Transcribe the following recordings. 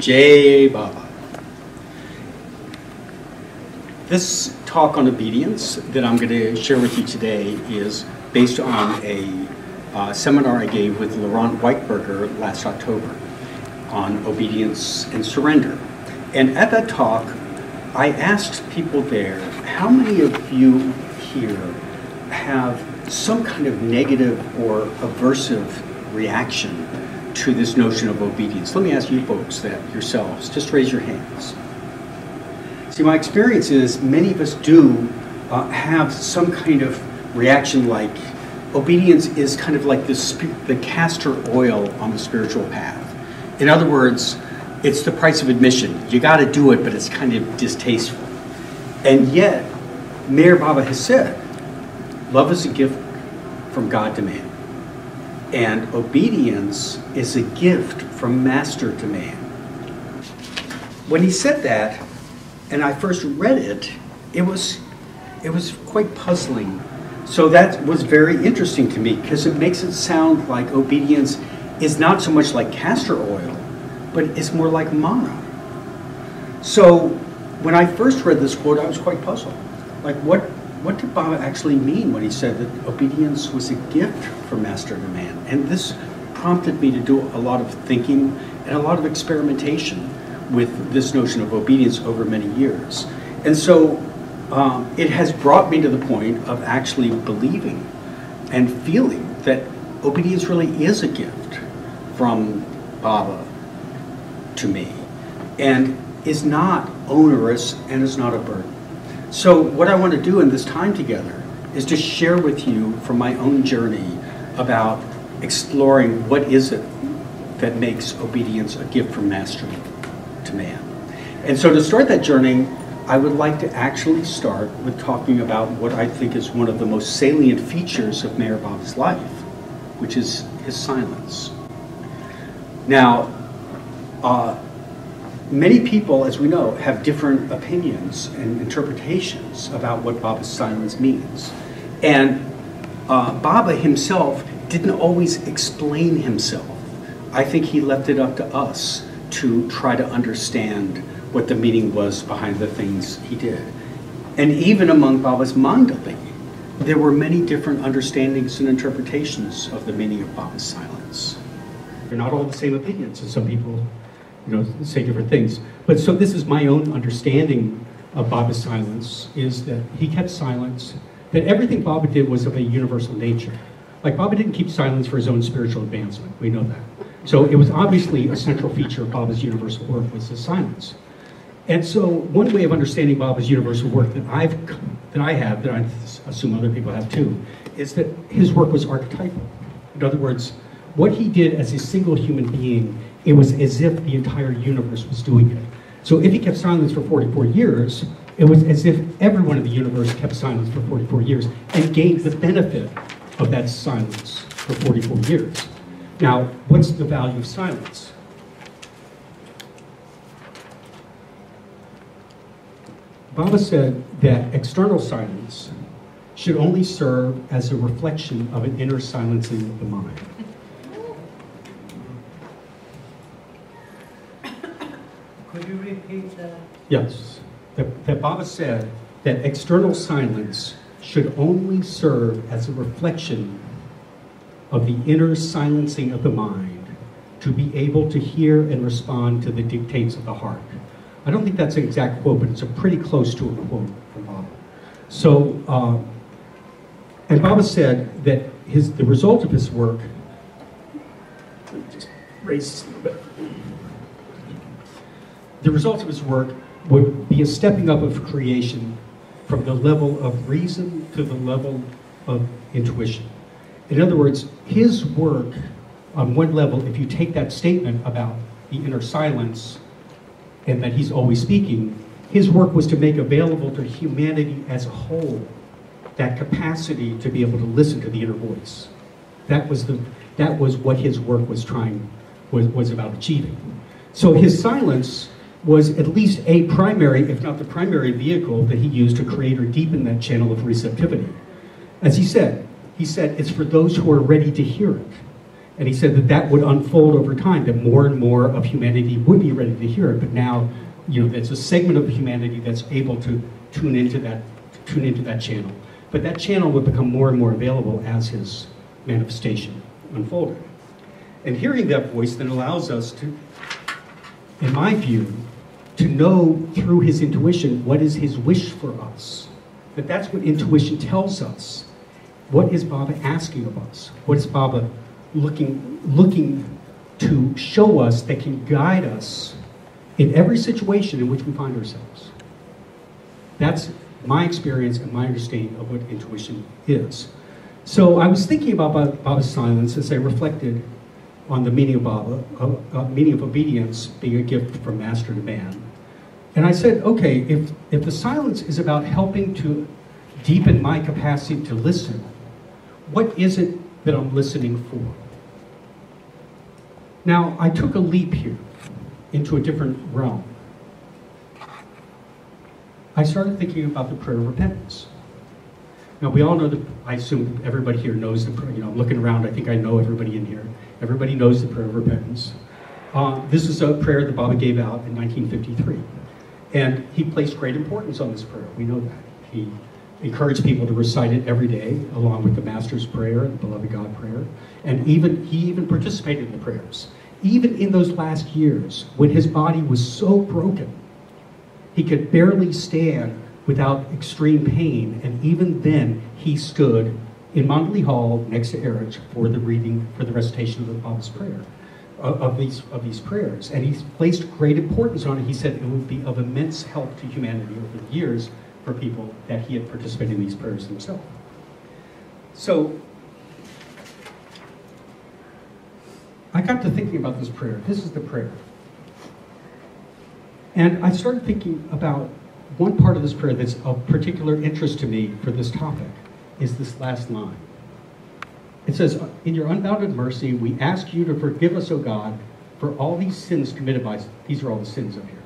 Jai Baba. This talk on obedience that I'm going to share with you today is based on a seminar I gave with Laurent Weichberger last October on obedience and surrender. And at that talk, I asked people there, how many of you here have some kind of negative or aversive reaction to this notion of obedience? Let me ask you folks that yourselves. Just raise your hands. See, my experience is many of us do have some kind of reaction like obedience is kind of like the castor oil on the spiritual path. In other words, it's the price of admission. You got to do it, but it's kind of distasteful. And yet, Mayor Baba has said, love is a gift from God to man. And obedience is a gift from master to man. When he said that, and I first read it, it was quite puzzling. So that was very interesting to me because it makes it sound like obedience is not so much like castor oil, but it's more like manna. So when I first read this quote, I was quite puzzled. Like, what did Baba actually mean when he said that obedience was a gift from master to man? And this prompted me to do a lot of thinking and a lot of experimentation with this notion of obedience over many years. And so it has brought me to the point of actually believing and feeling that obedience really is a gift from Baba to me and is not onerous and is not a burden. So what I want to do in this time together is to share with you from my own journey about exploring what is it that makes obedience a gift from master to man. And so to start that journey, I would like to actually start with talking about what I think is one of the most salient features of Mayor Baba's life, which is his silence. Now, many people, as we know, have different opinions and interpretations about what Baba's silence means. And Baba himself didn't always explain himself. I think he left it up to us to try to understand what the meaning was behind the things he did. And even among Baba's Mandali, there were many different understandings and interpretations of the meaning of Baba's silence. They're not all the same opinions, and some people say different things. But so this is my own understanding of Baba's silence, is that he kept silence, that everything Baba did was of a universal nature. Like Baba didn't keep silence for his own spiritual advancement, we know that. So it was obviously a central feature of Baba's universal work was his silence. And so one way of understanding Baba's universal work that I assume other people have too, is that his work was archetypal. In other words, what he did as a single human being, it was as if the entire universe was doing it. So if he kept silence for 44 years, it was as if everyone in the universe kept silence for 44 years and gained the benefit of that silence for 44 years. Now, what's the value of silence? Baba said that external silence should only serve as a reflection of an inner silencing of the mind. Could you repeat that? Yes. That Baba said that external silence should only serve as a reflection of the inner silencing of the mind to be able to hear and respond to the dictates of the heart. I don't think that's an exact quote, but it's a pretty close to a quote from Baba. So, and Baba said that the result of his work, let me just raise this a little bit. The result of his work would be a stepping up of creation from the level of reason to the level of intuition. In other words, his work, on one level, if you take that statement about the inner silence and that he's always speaking, his work was to make available to humanity as a whole that capacity to be able to listen to the inner voice. That was what his work was about achieving. So his silence was at least a primary, if not the primary vehicle that he used to create or deepen that channel of receptivity. As he said it's for those who are ready to hear it. And he said that that would unfold over time, that more and more of humanity would be ready to hear it. But now, there's a segment of humanity that's able to tune into that channel. But that channel would become more and more available as his manifestation unfolded. And hearing that voice then allows us to, in my view, to know through his intuition what is his wish for us. That's what intuition tells us. What is Baba asking of us? What is Baba looking to show us that can guide us in every situation in which we find ourselves? That's my experience and my understanding of what intuition is. So I was thinking about Baba's silence as I reflected on the meaning of Baba, meaning of obedience being a gift from master to man. And I said, okay, if the silence is about helping to deepen my capacity to listen, what is it that I'm listening for? Now, I took a leap here into a different realm. I started thinking about the prayer of repentance. Now, we all know that, I assume everybody here knows the prayer. I'm looking around, I think I know everybody in here. Everybody knows the prayer of repentance. This is a prayer that Baba gave out in 1953. And he placed great importance on this prayer. We know that. He encouraged people to recite it every day, along with the Master's Prayer and the Beloved God Prayer. And he even participated in the prayers. Even in those last years, when his body was so broken, he could barely stand without extreme pain. And even then, he stood in Mandalay Hall next to Erich for the reading, for the recitation of the Baba's prayer. Of these prayers, and he placed great importance on it. He said it would be of immense help to humanity over the years for people that he had participated in these prayers himself. So I got to thinking about this prayer. This is the prayer. And I started thinking about one part of this prayer that's of particular interest to me for this topic, is this last line. It says, in your unbounded mercy, we ask you to forgive us, O God, for all these sins committed by us. These are all the sins up here.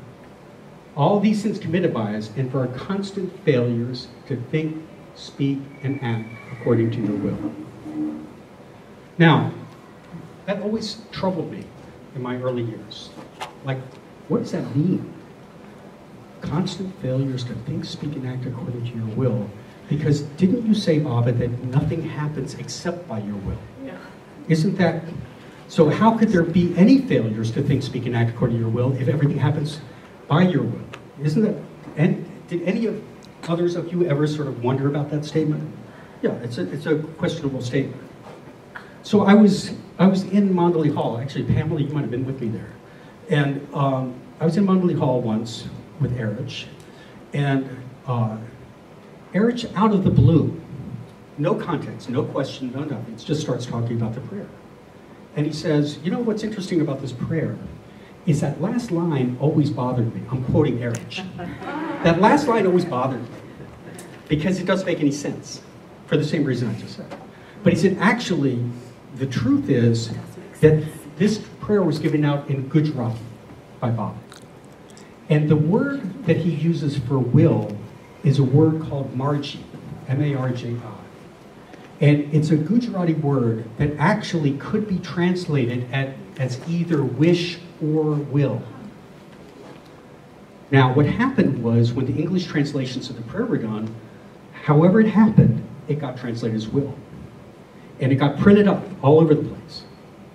All these sins committed by us, and for our constant failures to think, speak, and act according to your will. Now, that always troubled me in my early years. Like, what does that mean? Constant failures to think, speak, and act according to your will. Because didn't you say, Baba, that nothing happens except by your will? Yeah. Isn't that... So how could there be any failures to think, speak, and act according to your will if everything happens by your will? Isn't that... And did any of others of you ever sort of wonder about that statement? Yeah, it's a questionable statement. So I was in Mandalay Hall. Actually, Pamela, you might have been with me there. And I was in Mandalay Hall once with Erich. And... Erich, out of the blue, no context, no question, no nothing, just starts talking about the prayer. And he says, you know what's interesting about this prayer is that last line always bothered me. I'm quoting Erich. That last line always bothered me because it doesn't make any sense for the same reason I just said. But he said, actually, the truth is that this prayer was given out in Gujarati by Baba. And the word that he uses for will is a word called marji, M-A-R-J-I. And it's a Gujarati word that actually could be translated as either wish or will. Now, what happened was when the English translations of the prayer were done, however it happened, it got translated as will. And it got printed up all over the place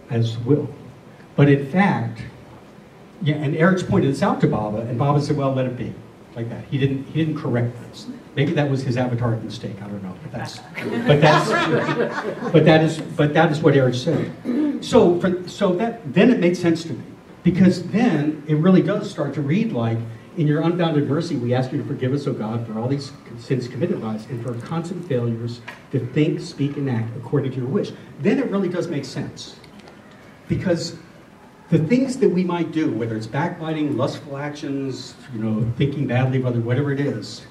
as will. But in fact, yeah, and Erich pointed this out to Baba, and Baba said, well, let it be. Like that. He didn't correct this. Maybe that was his avatar mistake. I don't know. But that is what Erich said. So then it made sense to me, because then it really does start to read like, in your unbounded mercy, we ask you to forgive us, O God, for all these sins committed by us, and for constant failures to think, speak, and act according to your wish. Then it really does make sense, because the things that we might do, whether it's backbiting, lustful actions, thinking badly of others, whatever it is,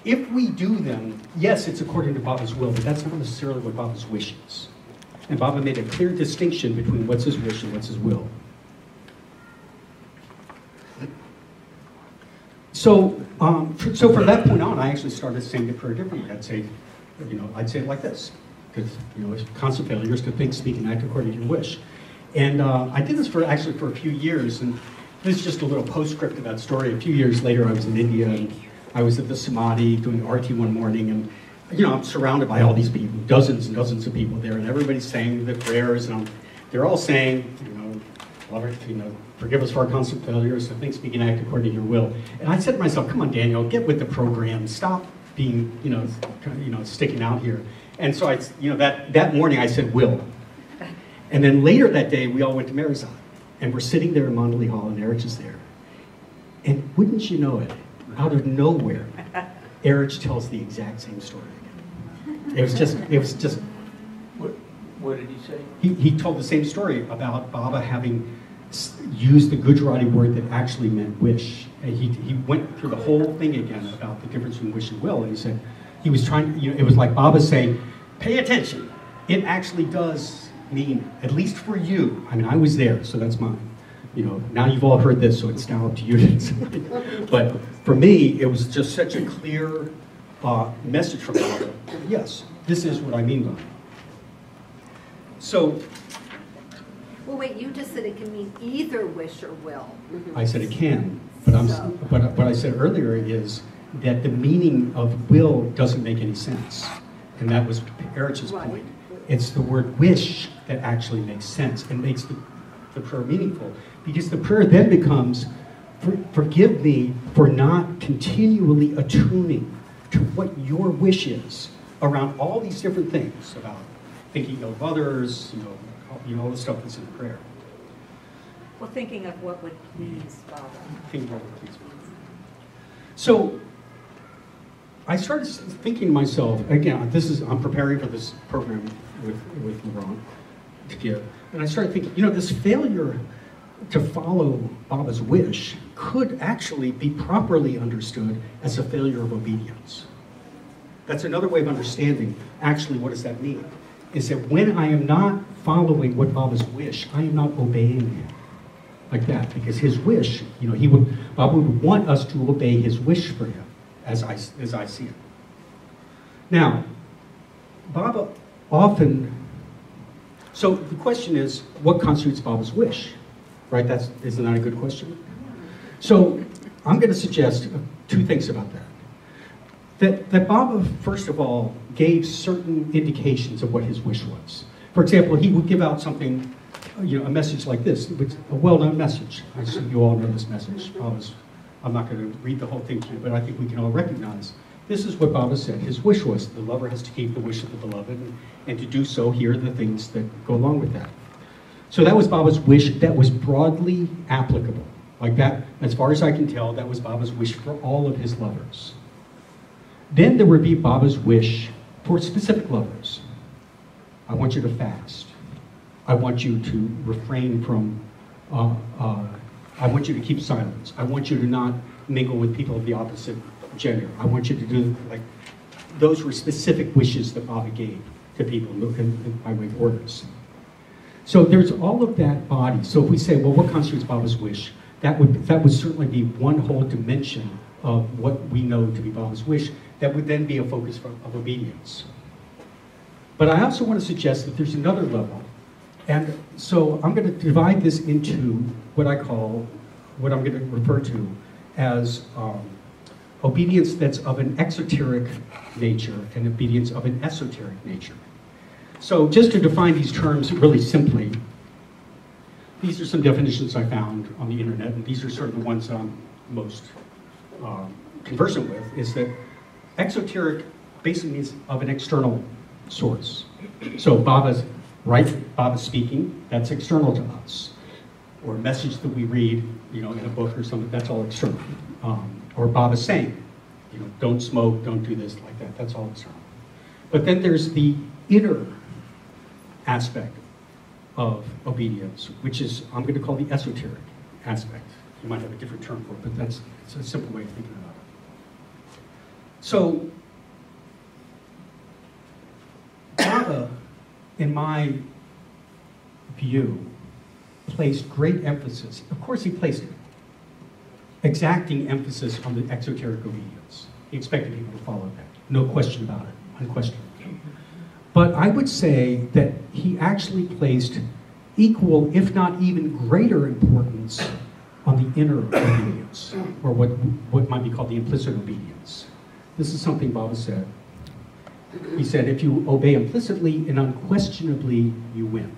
if we do them, yes, it's according to Baba's will, but that's not necessarily what Baba's wish is. And Baba made a clear distinction between what's his wish and what's his will. So from that point on, I actually started saying the prayer differently. I'd say it like this. because constant failure is to think, speak, and act according to your wish. And I did this for a few years, and this is just a little postscript to that story. A few years later, I was in India, and I was at the Samadhi doing RT one morning, and I'm surrounded by all these people, dozens and dozens of people there, and everybody's saying the prayers, and they're all saying, forgive us for our constant failures, to think, speak, and act according to your will. And I said to myself, come on, Daniel, get with the program, stop being, sticking out here. And so that morning I said, will. And then later that day, we all went to Marizat, and we're sitting there in Mandali Hall, and Erich is there. And wouldn't you know it, out of nowhere, Erich tells the exact same story again. It was just. What did he say? He told the same story about Baba having used the Gujarati word that actually meant wish. And he went through the whole thing again about the difference between wish and will. And he said, he was trying, it was like Baba saying, pay attention. It actually does mean, at least for you, I mean, I was there, so that's mine. Now you've all heard this, so it's now up to you to decide. But for me, it was just such a clear message from Baba. Yes, this is what I mean by it. So. Well, wait, you just said it can mean either wish or will. I said it can, but what I said earlier is that the meaning of will doesn't make any sense. And that was Erich's point. It's the word wish that actually makes sense and makes the prayer meaningful. Because the prayer then becomes, forgive me for not continually attuning to what your wish is around all these different things about thinking of others, all the stuff that's in the prayer. Well, thinking of what would please Baba. Thinking of what would please Baba. So I started thinking to myself, again, I'm preparing for this program with Laurent to give, and I started thinking, this failure to follow Baba's wish could actually be properly understood as a failure of obedience. That's another way of understanding, actually, what does that mean? Is that when I am not following what Baba's wish, I am not obeying him like that. Because his wish, Baba would want us to obey his wish for him, as I see it. Now, Baba often, so the question is, what constitutes Baba's wish? Right, isn't that a good question? So I'm going to suggest two things about that. That Baba, first of all, gave certain indications of what his wish was. For example, he would give out something, a message like this, a well-known message. I assume you all know this message. I'm not going to read the whole thing to you, but I think we can all recognize. This is what Baba said. His wish was the lover has to keep the wish of the beloved, and to do so, here are the things that go along with that. So that was Baba's wish that was broadly applicable. Like that, as far as I can tell, that was Baba's wish for all of his lovers. Then there would be Baba's wish for specific lovers. I want you to fast. I want you to refrain from, I want you to keep silence. I want you to not mingle with people of the opposite gender. I want you to do, those were specific wishes that Baba gave to people by way of orders. So there's all of that body. So if we say, well, what constitutes Baba's wish? That would certainly be one whole dimension of what we know to be Baba's wish. That would then be a focus of obedience. But I also want to suggest that there's another level. And so I'm going to divide this into what I'm going to refer to as obedience that's of an exoteric nature and obedience of an esoteric nature. So just to define these terms really simply, these are some definitions I found on the internet, and these are sort of the ones that I'm most conversant with, is that exoteric basically means of an external source. So Baba's speaking, that's external to us. Or a message that we read, in a book or something, that's all external. Or Baba's saying, don't smoke, don't do this, like that, that's all external. But then there's the inner aspect of obedience, which is, I'm going to call the esoteric aspect. You might have a different term for it, but it's a simple way of thinking about it. So, Baba, in my view, placed great emphasis. Of course, he placed exacting emphasis on the exoteric obedience. He expected people to follow that. No question about it, unquestionably. But I would say that he actually placed equal, if not even greater importance on the inner obedience, or what might be called the implicit obedience. This is something Baba said. He said, if you obey implicitly and unquestionably, you win.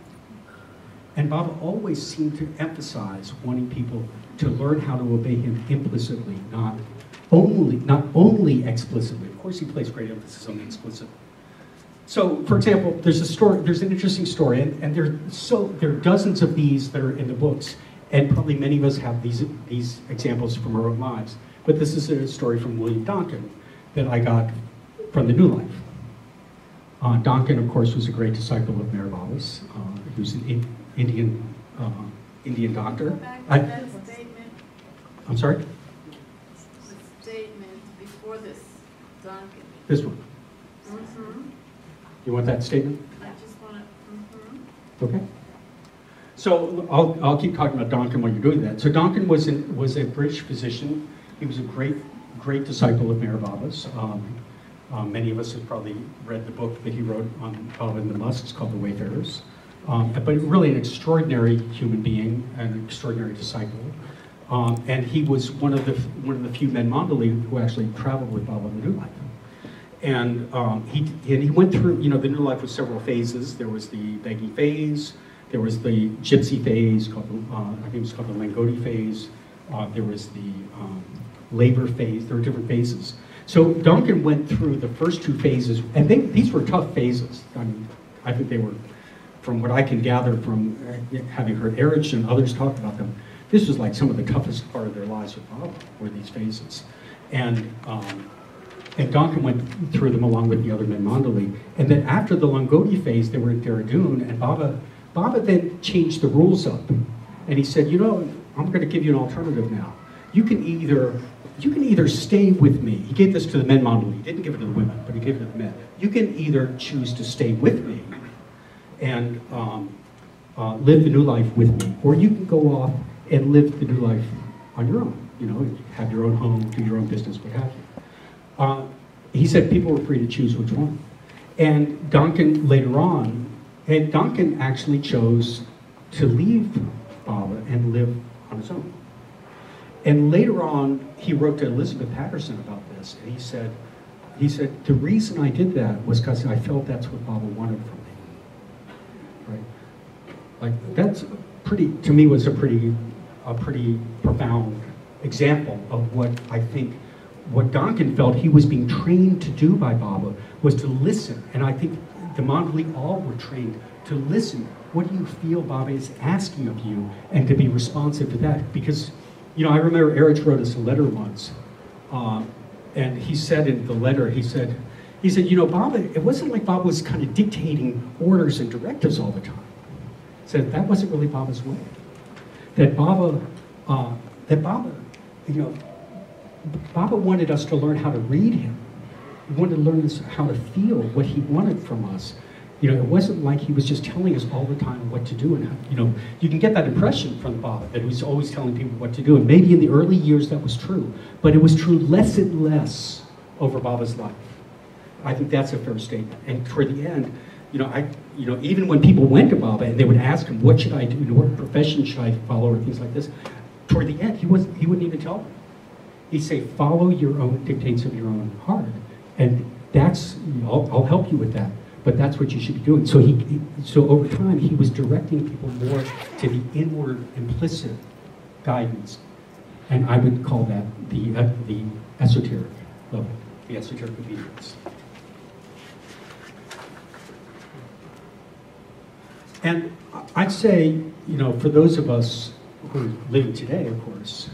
And Baba always seemed to emphasize wanting people to learn how to obey him implicitly, not only explicitly. Of course, he placed great emphasis on the explicit. So, for example, there's an interesting story, and there are dozens of these that are in the books, and probably many of us have these examples from our own lives. But this is a story from William Donkin that I got from the New Life. Donkin, of course, was a great disciple of Mayor Baba's. He was an Indian doctor. Go back to that statement. I'm sorry? The statement before this, Duncan. This one. Mm-hmm. You want that statement? I just want to, Okay. So I'll keep talking about Donkin while you're doing that. So Donkin was a British physician. He was a great disciple of Mayor Baba's. Many of us have probably read the book that he wrote on Baba and the Musk. It's called The Wayfarers. But really an extraordinary human being, an extraordinary disciple. And he was one of the few men Mandali who actually traveled with Baba in the New Life. And he went through, the New Life was several phases. There was the begging phase, there was the gypsy phase, I think it was called the Langoti phase, there was the labor phase. There were different phases. So Duncan went through the first two phases, and these were tough phases. I mean, I think they were, from what I can gather from having heard Erich and others talk about them, this was like some of the toughest part of their lives with Baba, were these phases. And Duncan went through them along with the other men Mandali. And then after the Langoti phase, they were in Dehradun, and Baba then changed the rules up. And he said, I'm going to give you an alternative now. You can either stay with me. He gave this to the men Mandali. He didn't give it to the women, but he gave it to the men. You can either choose to stay with me and live the new life with me, or you can go off and live the new life on your own. Have your own home, do your own business, what have you. He said people were free to choose which one. And Duncan later on, Duncan actually chose to leave Baba and live on his own. And later on, he wrote to Elizabeth Patterson about this, and he said, the reason I did that was because I felt that's what Baba wanted from me. Right? Like, that's to me was a pretty profound example of what Duncan felt he was being trained to do by Baba was to listen. And I think the Mandali all were trained to listen. What do you feel Baba is asking of you? And to be responsive to that. Because, I remember Erich wrote us a letter once. And he said in the letter, he said, Baba, it wasn't like Baba was kind of dictating orders and directives all the time. He said that wasn't really Baba's way. That Baba, Baba wanted us to learn how to read him. He wanted to learn how to feel what he wanted from us. It wasn't like he was just telling us all the time what to do. And how, you can get that impression from Baba, that he was always telling people what to do. And maybe in the early years that was true. But it was true less and less over Baba's life. I think that's a fair statement. And toward the end, even when people went to Baba and they would ask him, what should I do? What profession should I follow? Or things like this. Toward the end, he wouldn't even tell them. He'd say, follow your own dictates of your own heart. And that's, I'll help you with that. But that's what you should be doing. So over time, he was directing people more to the inward, implicit guidance. And I would call that the esoteric level, the esoteric obedience. And I'd say, for those of us who are living today, of course,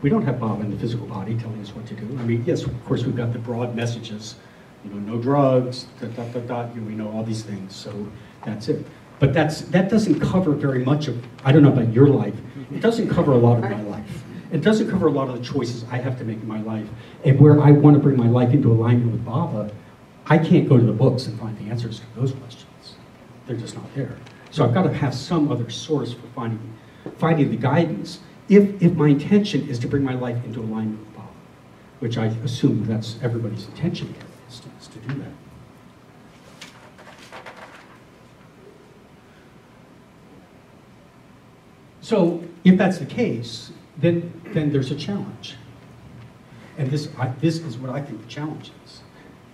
we don't have Baba in the physical body telling us what to do. I mean, yes, of course, we've got the broad messages, no drugs, we know all these things, so that's it. But that doesn't cover very much of, I don't know about your life, it doesn't cover a lot of my life. It doesn't cover a lot of the choices I have to make in my life. And where I want to bring my life into alignment with Baba, I can't go to the books and find the answers to those questions. They're just not there. So I've got to have some other source for finding the guidance if my intention is to bring my life into alignment with Baba, which I assume that's everybody's intention here, is to do that. So if that's the case, then there's a challenge. And this is what I think the challenge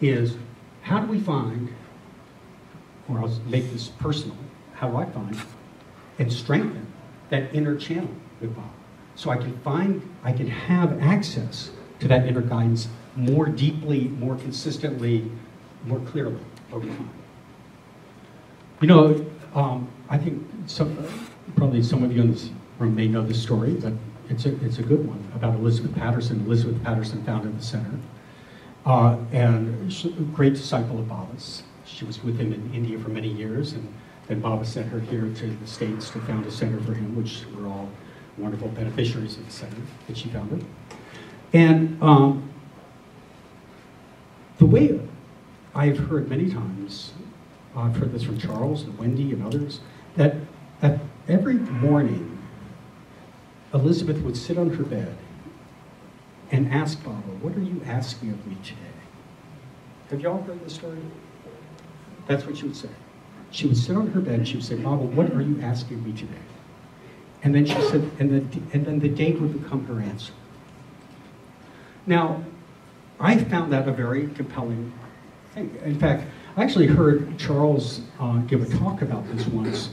is how do we find, or I'll make this personal, how do I find and strengthen that inner channel with Bob? So I can have access to that inner guidance more deeply, more consistently, more clearly over time. You know, I think probably some of you in this room may know this story, but it's a good one about Elizabeth Patterson. Elizabeth Patterson founded the center, and she's a great disciple of Baba's. She was with him in India for many years, and then Baba sent her here to the States to found a center for him, which we're all wonderful beneficiaries of the center that she founded. And the way I've heard many times, I've heard this from Charles and Wendy and others, that every morning, Elizabeth would sit on her bed and ask Baba, what are you asking of me today? Have you all heard this story? That's what she would say. She would sit on her bed and she would say, Baba, what are you asking me today? And then she said, and then the day would become her answer. Now, I found that a very compelling thing. In fact, I actually heard Charles give a talk about this once.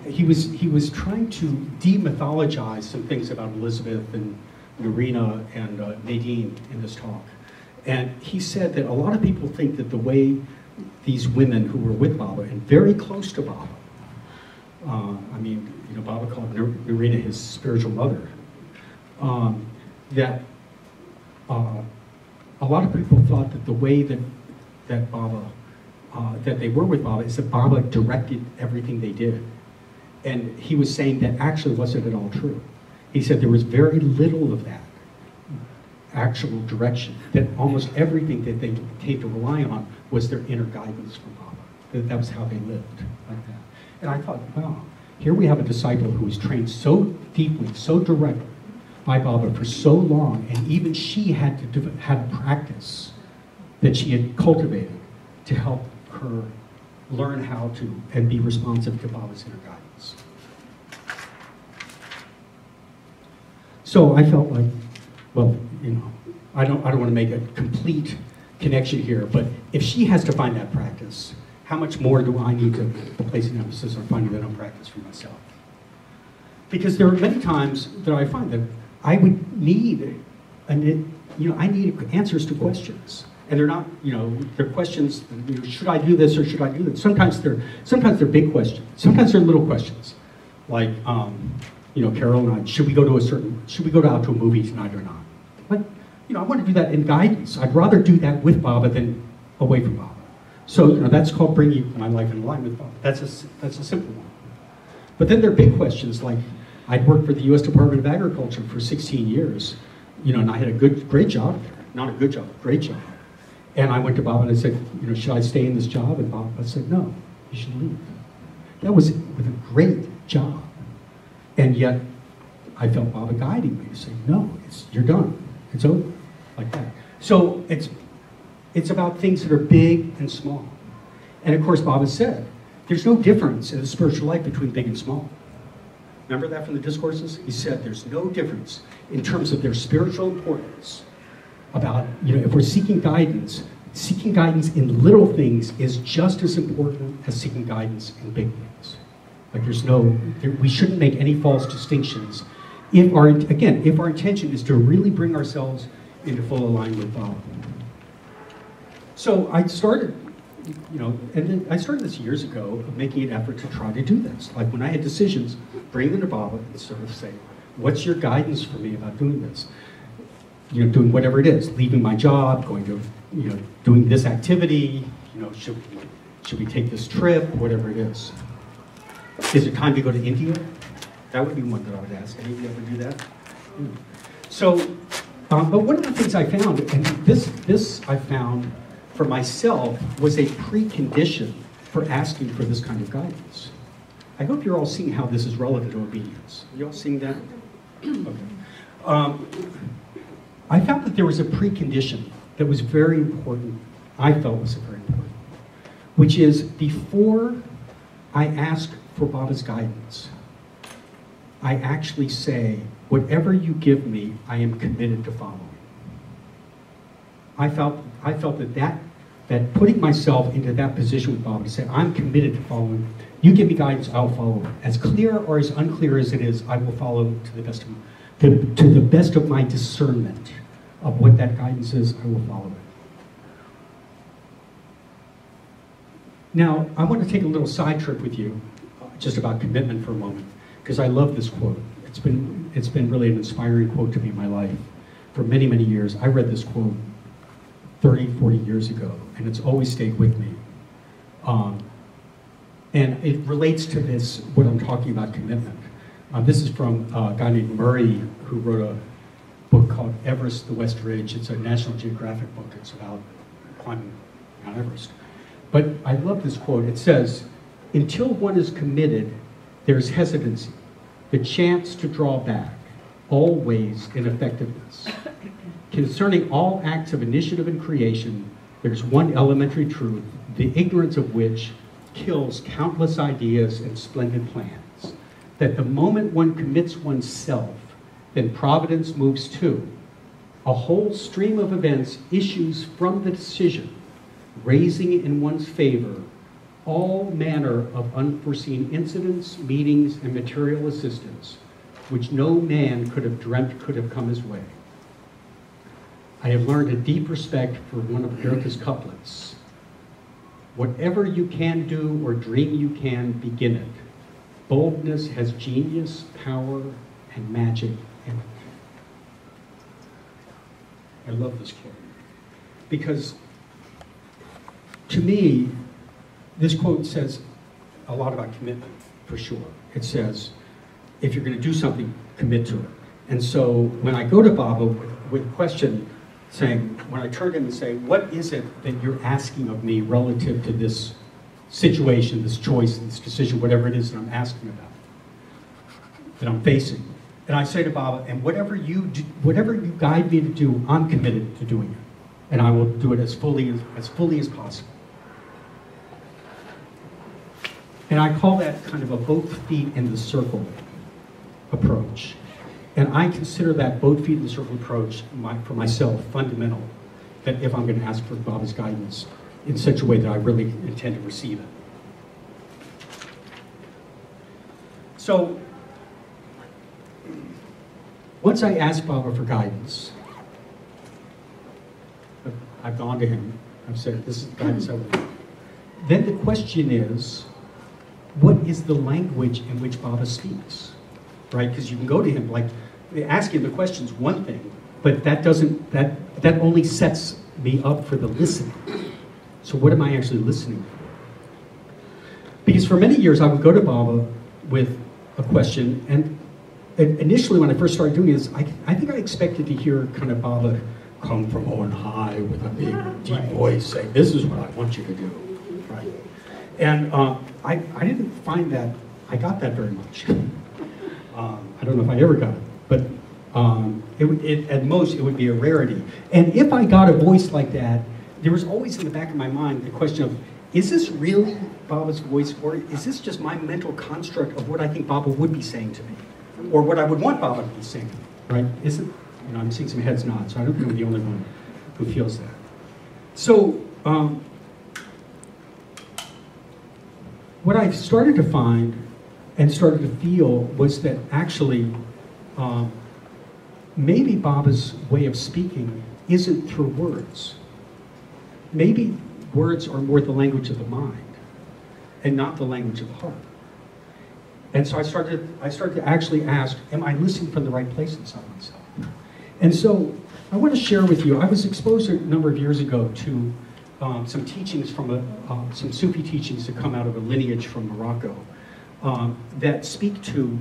He was trying to demythologize some things about Elizabeth and Narina and Nadine in this talk. And he said that a lot of people think that the way these women who were with Baba and very close to Baba, I mean, you know, Baba called Narina his spiritual mother, that a lot of people thought that the way that Baba, that they were with Baba is that Baba directed everything they did. And he was saying that actually wasn't at all true. He said there was very little of that actual direction, that almost everything that they came to rely on was their inner guidance from Baba. That was how they lived, like that. And I thought, wow, here we have a disciple who was trained so deeply, so directly by Baba for so long, and even she had to have a practice that she had cultivated to help her learn how to and be responsive to Baba's inner guidance. So I felt like, well, you know, I don't want to make a complete connection here, but if she has to find that practice, how much more do I need to place an emphasis on finding that own practice for myself? Because there are many times that I find that I would need, I need answers to questions. And they're not, they're questions, should I do this or should I do that? Sometimes they're big questions. Sometimes they're little questions. Like, Carol and I, should we go out to a movie tonight or not? But, I want to do that in guidance. I'd rather do that with Baba than away from Baba. So, that's called bringing my life in line with Baba. That's a simple one. But then there are big questions like, I'd worked for the U.S. Department of Agriculture for 16 years, and I had a great job there. Not a good job, a great job. And I went to Baba and I said, should I stay in this job? And Baba said, no, you should leave. That was with a great job. And yet, I felt Baba guiding me to say, no, you're done. It's over, like that. So it's about things that are big and small. And of course, Baba said, there's no difference in the spiritual life between big and small. Remember that from the discourses? He said there's no difference in terms of their spiritual importance about, if we're seeking guidance in little things is just as important as seeking guidance in big things. Like we shouldn't make any false distinctions if our intention is to really bring ourselves into full alignment with Baba. So I started, I started this years ago of making an effort to try to do this. Like when I had decisions, bring them to Baba and sort of say, what's your guidance for me about doing this? Doing whatever it is, leaving my job, going to, doing this activity, should we take this trip, whatever it is. Is it time to go to India? That would be one that I would ask. Any of you ever do that? So, but one of the things I found, and this I found for myself, was a precondition for asking for this kind of guidance. I hope you're all seeing how this is relevant to obedience. Are you all seeing that? Okay. I found that there was a precondition that was very important, I felt was very important, which is before I ask for Baba's guidance, I actually say, whatever you give me, I am committed to following. I felt that putting myself into that position with Bob to say, I'm committed to following. You give me guidance, I'll follow. As clear or as unclear as it is, I will follow to the best of my discernment of what that guidance is. I will follow it. Now, I want to take a little side trip with you, just about commitment for a moment, because I love this quote. It's been really an inspiring quote to me in my life for many, many years. I read this quote 30, 40 years ago, and it's always stayed with me. And it relates to this, what I'm talking about, commitment. This is from a guy named Murray, who wrote a book called Everest, the West Ridge. It's a National Geographic book. It's about climbing Mount Everest. But I love this quote. It says, until one is committed, there's hesitancy, the chance to draw back, always ineffectiveness. Concerning all acts of initiative and creation, there's one elementary truth, the ignorance of which kills countless ideas and splendid plans. That the moment one commits oneself, then providence moves too. A whole stream of events issues from the decision, raising in one's favor all manner of unforeseen incidents, meetings, and material assistance, which no man could have dreamt could have come his way. I have learned a deep respect for one of Goethe's couplets. Whatever you can do or dream you can, begin it. Boldness has genius, power, and magic in it. I love this quote. Because to me, this quote says a lot about commitment, for sure. It says, if you're going to do something, commit to it. And so when I go to Baba with a question, saying, when I turn to him and say, what is it that you're asking of me relative to this situation, this choice, this decision, whatever it is that I'm asking about, that I'm facing? And I say to Baba, and whatever you guide me to do, I'm committed to doing it. And I will do it as fully as possible. And I call that kind of a both feet in the circle approach. And I consider that both feet in the circle approach for myself fundamental, that if I'm going to ask for Baba's guidance in such a way that I really intend to receive it. So, once I ask Baba for guidance, I've gone to him, I've said, this is the guidance I want. Then the question is, what is the language in which Baba speaks? Right? Because you can go to him, like, asking the question's one thing, but that only sets me up for the listening. So what am I actually listening for? Because for many years I would go to Baba with a question, and initially when I first started doing this, I think I expected to hear kind of Baba come from on high with a big deep voice saying, this is what I want you to do. Right? And I didn't find that I got that very much. I don't know if I ever got it, but at most it would be a rarity. And if I got a voice like that, there was always in the back of my mind the question of, is this really Baba's voice, or is this just my mental construct of what I think Baba would be saying to me, or what I would want Baba to be saying to me, right? Is it? You know, I'm seeing some heads nod, so I don't think I'm the only one who feels that. So, what I started to find and started to feel was that actually maybe Baba's way of speaking isn't through words. Maybe words are more the language of the mind and not the language of the heart. And so I started to actually ask, am I listening from the right place inside myself? And so I want to share with you, I was exposed a number of years ago to some teachings from some Sufi teachings that come out of a lineage from Morocco that speak to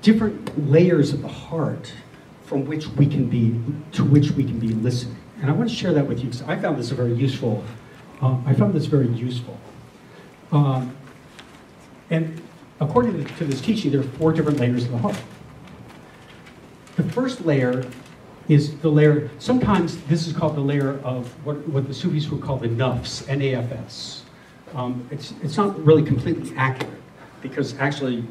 different layers of the heart from which we can be listening. And I want to share that with you because I found this very useful. And according to this teaching, there are 4 different layers of the heart. The first layer is the layer, sometimes this is called the layer of what the Sufis would call the nafs, N-A-F-S. It's not really completely accurate, because actually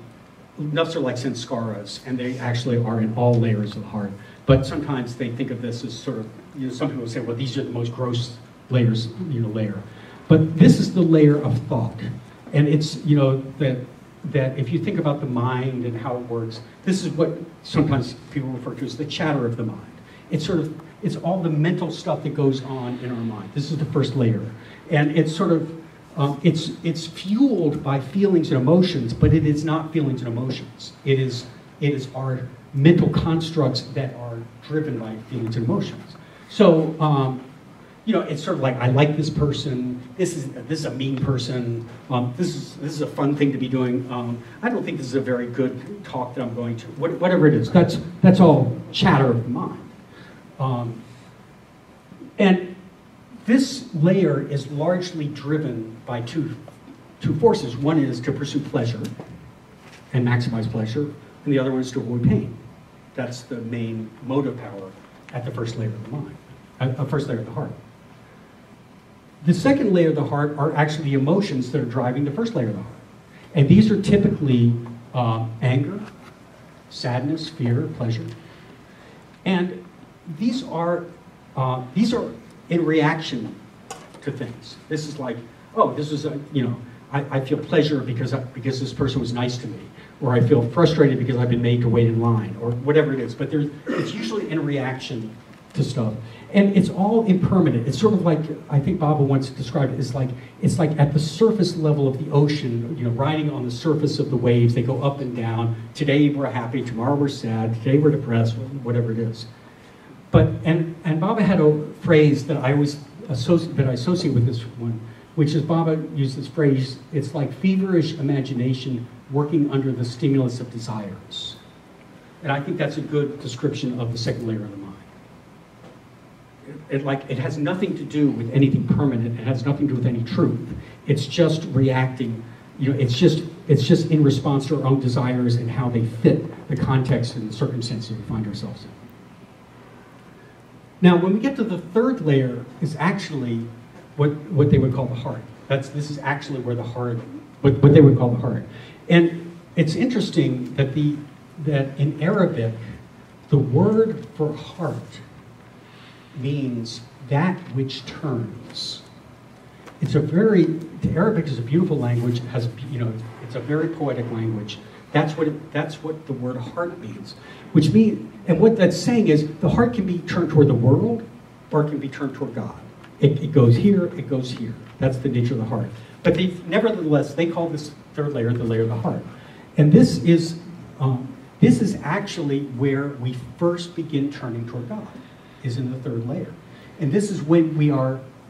nuts are like sanskaras, and they actually are in all layers of the heart. But sometimes they think of this as sort of, some people say, well, these are the most gross layers, layer. But this is the layer of thought. And it's, that if you think about the mind and how it works, this is what sometimes people refer to as the chatter of the mind. It's all the mental stuff that goes on in our mind. This is the first layer. And it's sort of, it's fueled by feelings and emotions, but it is not feelings and emotions. It is our mental constructs that are driven by feelings and emotions. So, it's sort of like, I like this person. This is a mean person. This is a fun thing to be doing. I don't think this is a very good talk that I'm going to. Whatever it is, that's all chatter of the mind. And this layer is largely driven by two forces. One is to pursue pleasure and maximize pleasure, and the other one is to avoid pain. That's the main motive power at the first layer of the mind, first layer of the heart. The second layer of the heart are actually the emotions that are driving the first layer of the heart. And these are typically anger, sadness, fear, pleasure. And these are in reaction to things. This is like, oh, this is I feel pleasure because this person was nice to me, or I feel frustrated because I've been made to wait in line, or whatever it is. But it's usually in reaction to stuff, and it's all impermanent. It's sort of like, I think Baba once described it, it's like at the surface level of the ocean, riding on the surface of the waves. They go up and down. Today we're happy, tomorrow we're sad, today we're depressed, whatever it is. But and Baba had a phrase that I always associate with this one, which is, Baba used this phrase, it's like feverish imagination working under the stimulus of desires. And I think that's a good description of the second layer of the mind. It has nothing to do with anything permanent. It has nothing to do with any truth. It's just reacting. It's just in response to our own desires and how they fit the context and the circumstances we find ourselves in. Now, when we get to the third layer, is actually what they would call the heart. This is actually where the heart, what they would call the heart. And it's interesting that in Arabic, the word for heart means that which turns. Arabic is a beautiful language. It's a very poetic language. That's what the word heart means. And what that's saying is the heart can be turned toward the world, or it can be turned toward God. It goes here, it goes here. That's the nature of the heart. But nevertheless, they call this third layer the layer of the heart. And this is actually where we first begin turning toward God, is in the third layer. And this is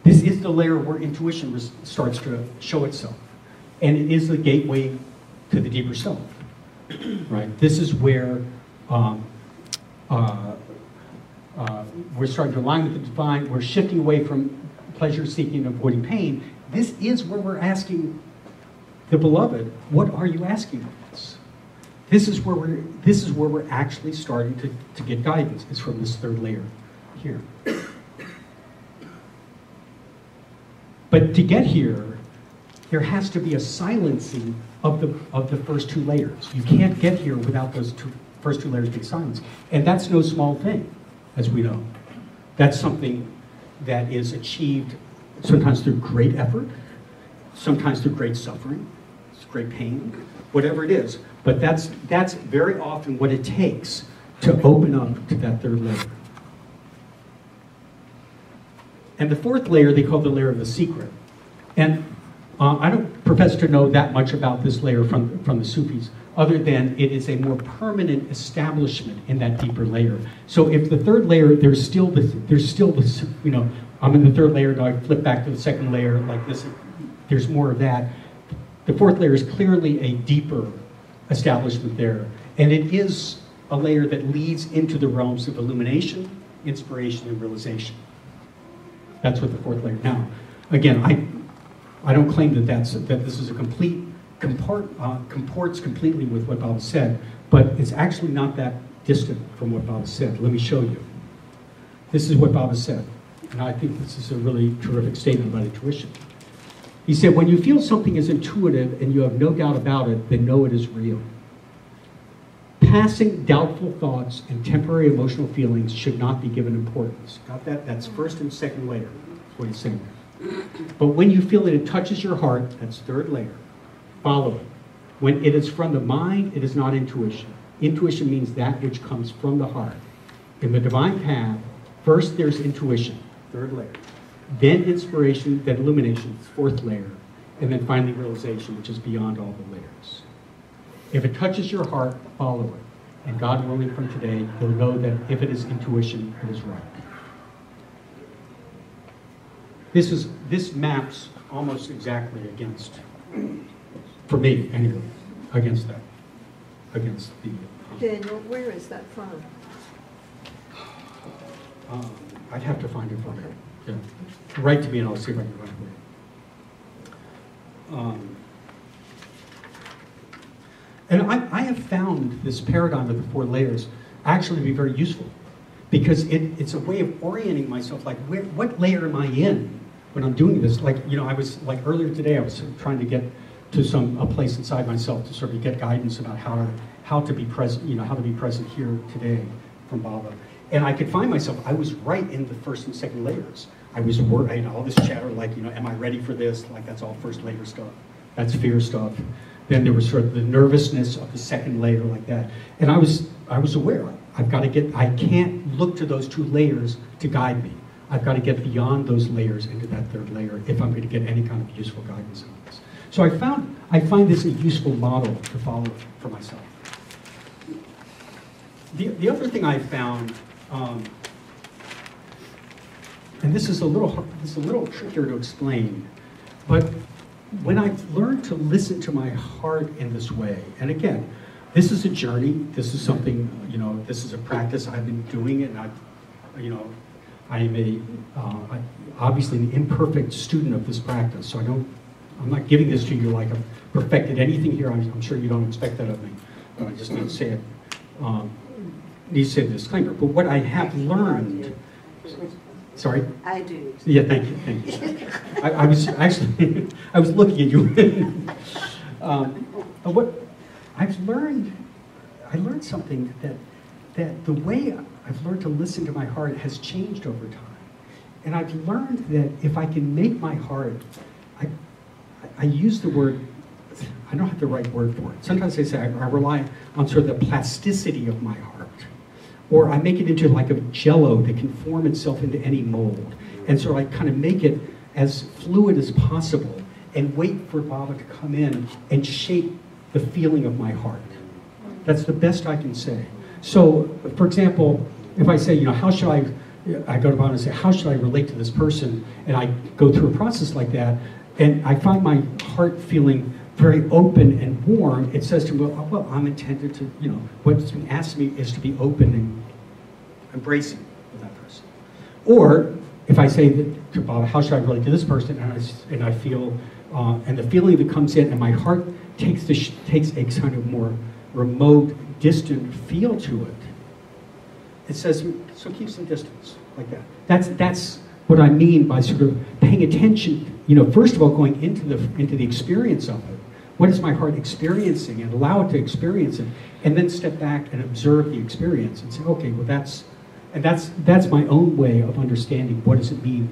this is the layer where intuition starts to show itself. And it is the gateway to the deeper self, right? This is where we're starting to align with the divine. We're shifting away from pleasure seeking and avoiding pain. This is where we're asking the beloved, what are you asking of us? This is where we're actually starting to get guidance. It's from this third layer here. But to get here, there has to be a silencing of the first two layers. You can't get here without those first two layers being silenced. And that's no small thing, as we know. That's something that is achieved sometimes through great effort, sometimes through great suffering, great pain, whatever it is. But that's very often what it takes to open up to that third layer. And the fourth layer, they call the layer of the secret. And I don't profess to know that much about this layer from the Sufis, other than it is a more permanent establishment in that deeper layer. So if the third layer, there's still this, I'm in the third layer, now I flip back to the second layer like this, there's more of that. The fourth layer is clearly a deeper establishment there. And it is a layer that leads into the realms of illumination, inspiration, and realization. That's what the fourth layer. Now, again, I don't claim that this is a complete comports completely with what Baba said, but it's actually not that distant from what Baba said. Let me show you. This is what Baba said, and I think this is a really terrific statement about intuition. He said, when you feel something is intuitive and you have no doubt about it, then know it is real. Passing doubtful thoughts and temporary emotional feelings should not be given importance. Got that? That's first and second layer. That's what he's saying there. But when you feel that it touches your heart, that's third layer. Follow it. When it is from the mind, it is not intuition. Intuition means that which comes from the heart. In the divine path, first there's intuition, third layer. Then inspiration, then illumination, fourth layer. And then finally realization, which is beyond all the layers. If it touches your heart, follow it. And God willing from today, you'll know that if it is intuition, it is right. This maps almost exactly against, for me anyway, against that. Against the... Daniel, where is that from? I'd have to find it for you. Yeah. Write to me and I'll see if I can find it for you. And I have found this paradigm of the 4 layers actually to be very useful, because it's a way of orienting myself, like what layer am I in when I'm doing this? Like, you know, I was, like earlier today, I was trying to get to a place inside myself to sort of get guidance about how to be present, you know, how to be present here today from Baba. And I could find myself, I was right in the first and second layers. I was worried, you know, all this chatter, like, you know, am I ready for this? Like, that's all first layer stuff. That's fear stuff. Then there was sort of the nervousness of the second layer, like that. And I was aware, I can't look to those 2 layers to guide me. I've got to get beyond those layers into that third layer if I'm going to get any kind of useful guidance on this. So I find this a useful model to follow for myself. The other thing I found, and this is a little trickier to explain, but when I've learned to listen to my heart in this way, and again, this is a journey, this is something, you know, this is a practice I've been doing, and I am obviously an imperfect student of this practice, so I'm not giving this to you like I've perfected anything here. I'm sure you don't expect that of me, but I just need to say it, need to say the disclaimer. But what I have learned, sorry? I do. Yeah, thank you. I was actually, I was looking at you. What I've learned, I learned something that the way I've learned to listen to my heart has changed over time. And I've learned that if I can make my heart, I use the word, I don't have the right word for it. Sometimes I say I rely on sort of the plasticity of my heart. Or I make it into like a jello that can form itself into any mold. And so I kind of make it as fluid as possible and wait for Baba to come in and shape the feeling of my heart. That's the best I can say. So, for example, if I say, you know, how should I go to Baba and say, how should I relate to this person? And I go through a process like that, and I find my heart feeling very open and warm. It says to me, well, I'm intended to, you know, what's being asked of me is to be open and embracing with that person. Or if I say to Baba, how should I relate to this person? And I feel, and the feeling that comes in, and my heart takes a kind of more remote, distant feel to it. It says, so keep some distance, like that. That's what I mean by sort of paying attention, you know, first of all, going into the experience of it. What is my heart experiencing? And allow it to experience it. And then step back and observe the experience and say, okay, well that's my own way of understanding what does it mean.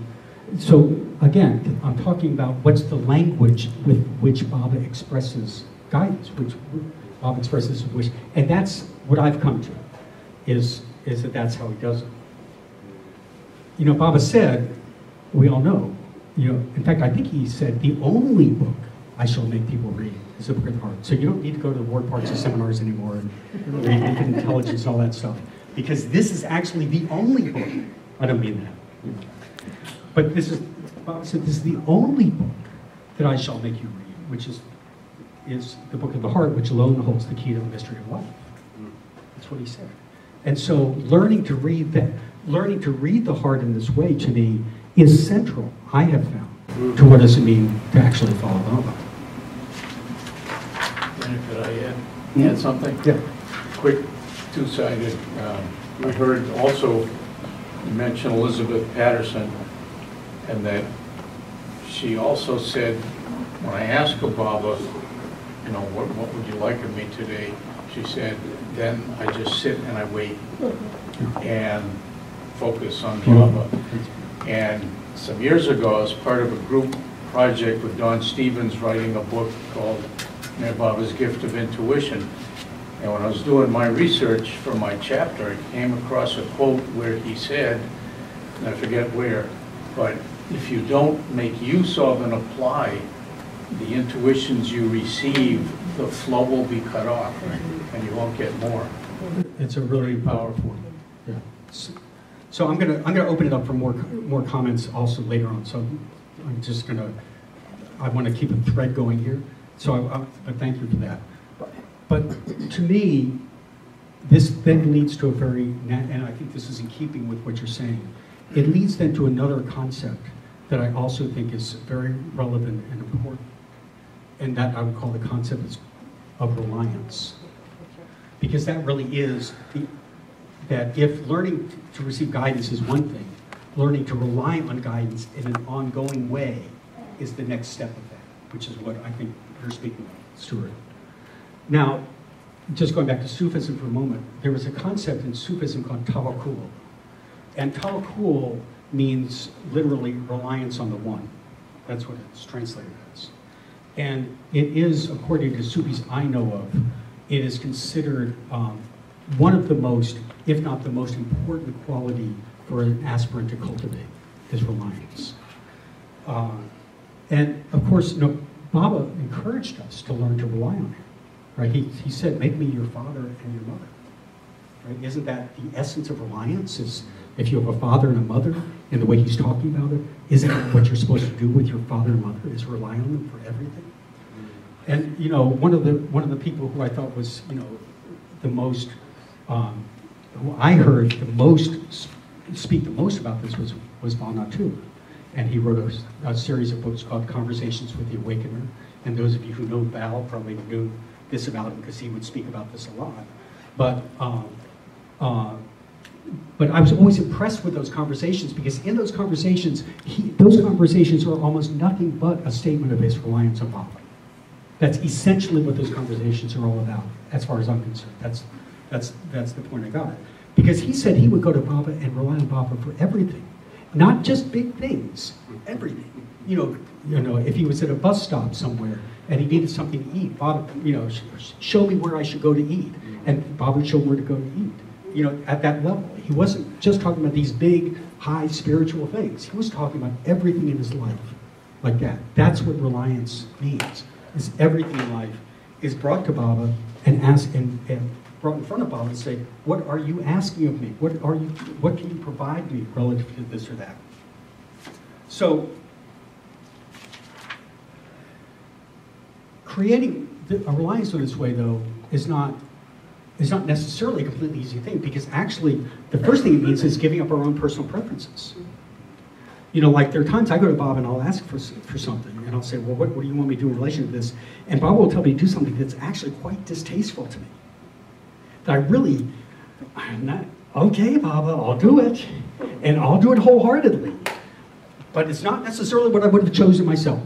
So again, I'm talking about what's the language with which Baba expresses guidance, which Baba expresses wish. And that's what I've come to, is that that's how he does it. You know, Baba said, we all know, you know, in fact, I think he said, the only book I shall make people read is the Book of the Heart. So you don't need to go to the Ward Parts of seminars anymore and read Infinite Intelligence and all that stuff. Because this is actually the only book. I don't mean that. But Baba said, this is the only book that I shall make you read, which is the Book of the Heart, which alone holds the key to the mystery of life. That's what he said. And so learning to read the heart in this way, to me, is central, I have found, to what does it mean to actually follow Baba. And could I add something? Yeah. Quick, two-sided. I heard also you mention Elizabeth Patterson, and that she also said, when I asked her, Baba, you know, what would you like of me today? She said, then I just sit and I wait and focus on Baba. And some years ago, I was part of a group project with Don Stevens writing a book called Baba's Gift of Intuition. And when I was doing my research for my chapter, I came across a quote where he said, and I forget where, but if you don't make use of and apply the intuitions you receive, the flow will be cut off, and you won't get more. It's a really powerful. Yeah. So I'm gonna open it up for more comments also later on. So I'm just I want to keep a thread going here. So I thank you for that. But to me, this then leads to a very, and I think this is in keeping with what you're saying, it leads then to another concept that I also think is very relevant and important, and that I would call the concept of reliance. Because that really is, that if learning to receive guidance is one thing, learning to rely on guidance in an ongoing way is the next step of that, which is what I think you're speaking of, Stuart. Now, just going back to Sufism for a moment, there was a concept in Sufism called tawakkul. And tawakkul means literally reliance on the one. That's what it's translated as. And it is, according to Sufis I know of, it is considered one of the most, if not the most important quality for an aspirant to cultivate, is reliance. And of course, Baba encouraged us to learn to rely on him. Right? He said, make me your father and your mother. Right? Isn't that the essence of reliance? Is if you have a father and a mother, and the way he's talking about it, isn't it what you're supposed to do with your father and mother, is rely on them for everything? And one of the people who I thought was the most, who I heard the most speak the most about this was Vanuatu. And he wrote a series of books called Conversations with the Awakener. And those of you who know Val probably knew this about him because he would speak about this a lot. But I was always impressed with those conversations because in those conversations are almost nothing but a statement of his reliance on Baba. That's essentially what those conversations are all about, as far as I'm concerned. That's the point I got. Because he said he would go to Baba and rely on Baba for everything, not just big things, everything. If he was at a bus stop somewhere and he needed something to eat, Baba, show me where I should go to eat, and Baba would show him where to go to eat. At that level, he wasn't just talking about these big, high spiritual things. He was talking about everything in his life, like that. That's what reliance means. Is everything in life is brought to Baba and asked and brought in front of Baba and say, what are you asking of me? What can you provide me relative to this or that? So creating a reliance in this way, though, is not necessarily a completely easy thing, because actually the first thing it means is giving up our own personal preferences. Like there are times I go to Bob and I'll ask for something, and I'll say, well, what do you want me to do in relation to this? And Bob will tell me to do something that's actually quite distasteful to me. That I'm not, okay, Baba, I'll do it. And I'll do it wholeheartedly. But it's not necessarily what I would have chosen myself,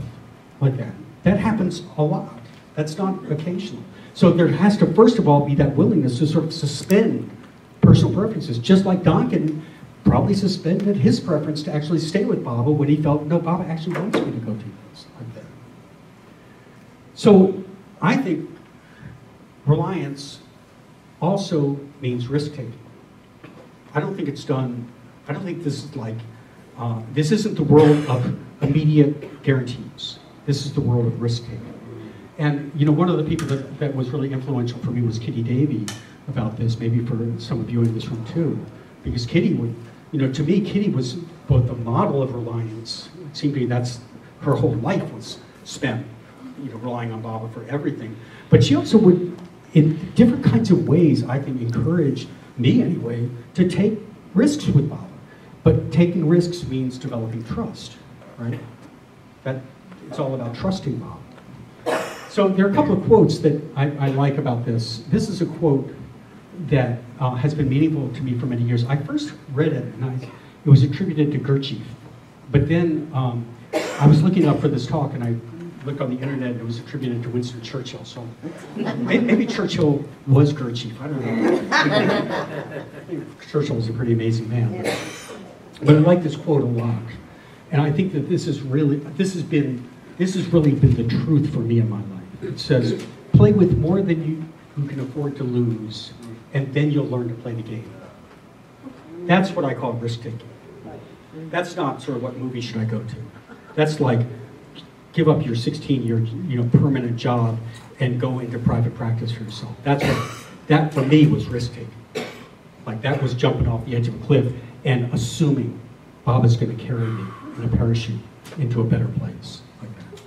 like that. That happens a lot. That's not occasional. So there has to, first of all, be that willingness to sort of suspend personal preferences, just like Donkin probably suspended his preference to actually stay with Baba when he felt, no, Baba actually wants me to go do this, like that. So I think reliance also means risk-taking. I don't think it's done, I don't think this is like, this isn't the world of immediate guarantees. This is the world of risk-taking. And one of the people that was really influential for me was Kitty Davey about this, maybe for some of you in this room too. Because Kitty would, to me, Kitty was both the model of reliance. It seemed to me that's her whole life was spent, relying on Baba for everything. But she also would, in different kinds of ways, I think, encourage me anyway, to take risks with Baba. But taking risks means developing trust, right? That it's all about trusting Baba. So there are a couple of quotes that I like about this. This is a quote that has been meaningful to me for many years. I first read it, and it was attributed to Gurdjieff. But then I was looking up for this talk, and I looked on the internet, and it was attributed to Winston Churchill. So maybe Churchill was Gerd Chief. I don't know. I think Churchill was a pretty amazing man. But I like this quote a lot, and I think that this has really been the truth for me in my life. It says, "Play with more than you can afford to lose, and then you'll learn to play the game." That's what I call risk taking. That's not sort of what movie should I go to. That's like give up your 16-year permanent job and go into private practice for yourself. That for me was risk taking. Like that was jumping off the edge of a cliff and assuming Bob is going to carry me in a parachute into a better place like that.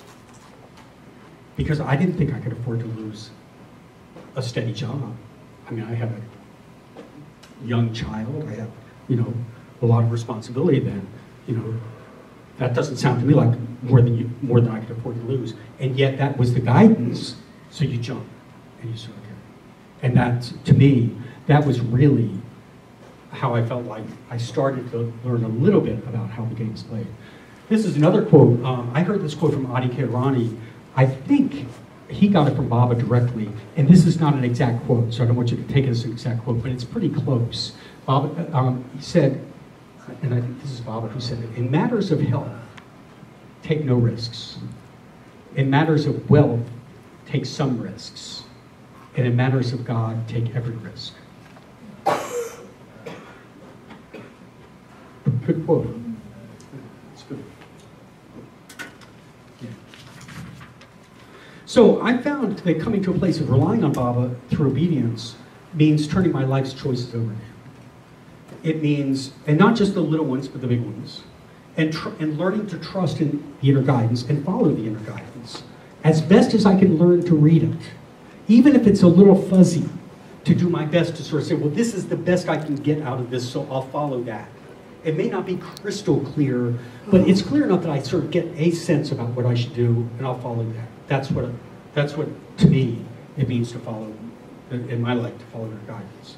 Because I didn't think I could afford to lose a steady job. I mean, I had a young child. I had, a lot of responsibility then. That doesn't sound to me like more than I could afford to lose. And yet that was the guidance. So you jump and you sort of carry. And that, to me, that was really how I felt like I started to learn a little bit about how the game is played. This is another quote. I heard this quote from Adi Kairani. I think he got it from Baba directly, and this is not an exact quote, so I don't want you to take it as an exact quote, but it's pretty close. Baba, he said, and I think this is Baba who said it, "In matters of health, take no risks. In matters of wealth, take some risks. And in matters of God, take every risk." Good quote. It's good. Yeah. So I found that coming to a place of relying on Baba through obedience means turning my life's choices over to him. It means, and not just the little ones, but the big ones, and learning to trust in the inner guidance and follow the inner guidance as best as I can learn to read it, even if it's a little fuzzy, to do my best to sort of say, well, this is the best I can get out of this, so I'll follow that. It may not be crystal clear, but it's clear enough that I sort of get a sense about what I should do, and I'll follow that. That's what to me, it means to follow, in my life, to follow their guidance.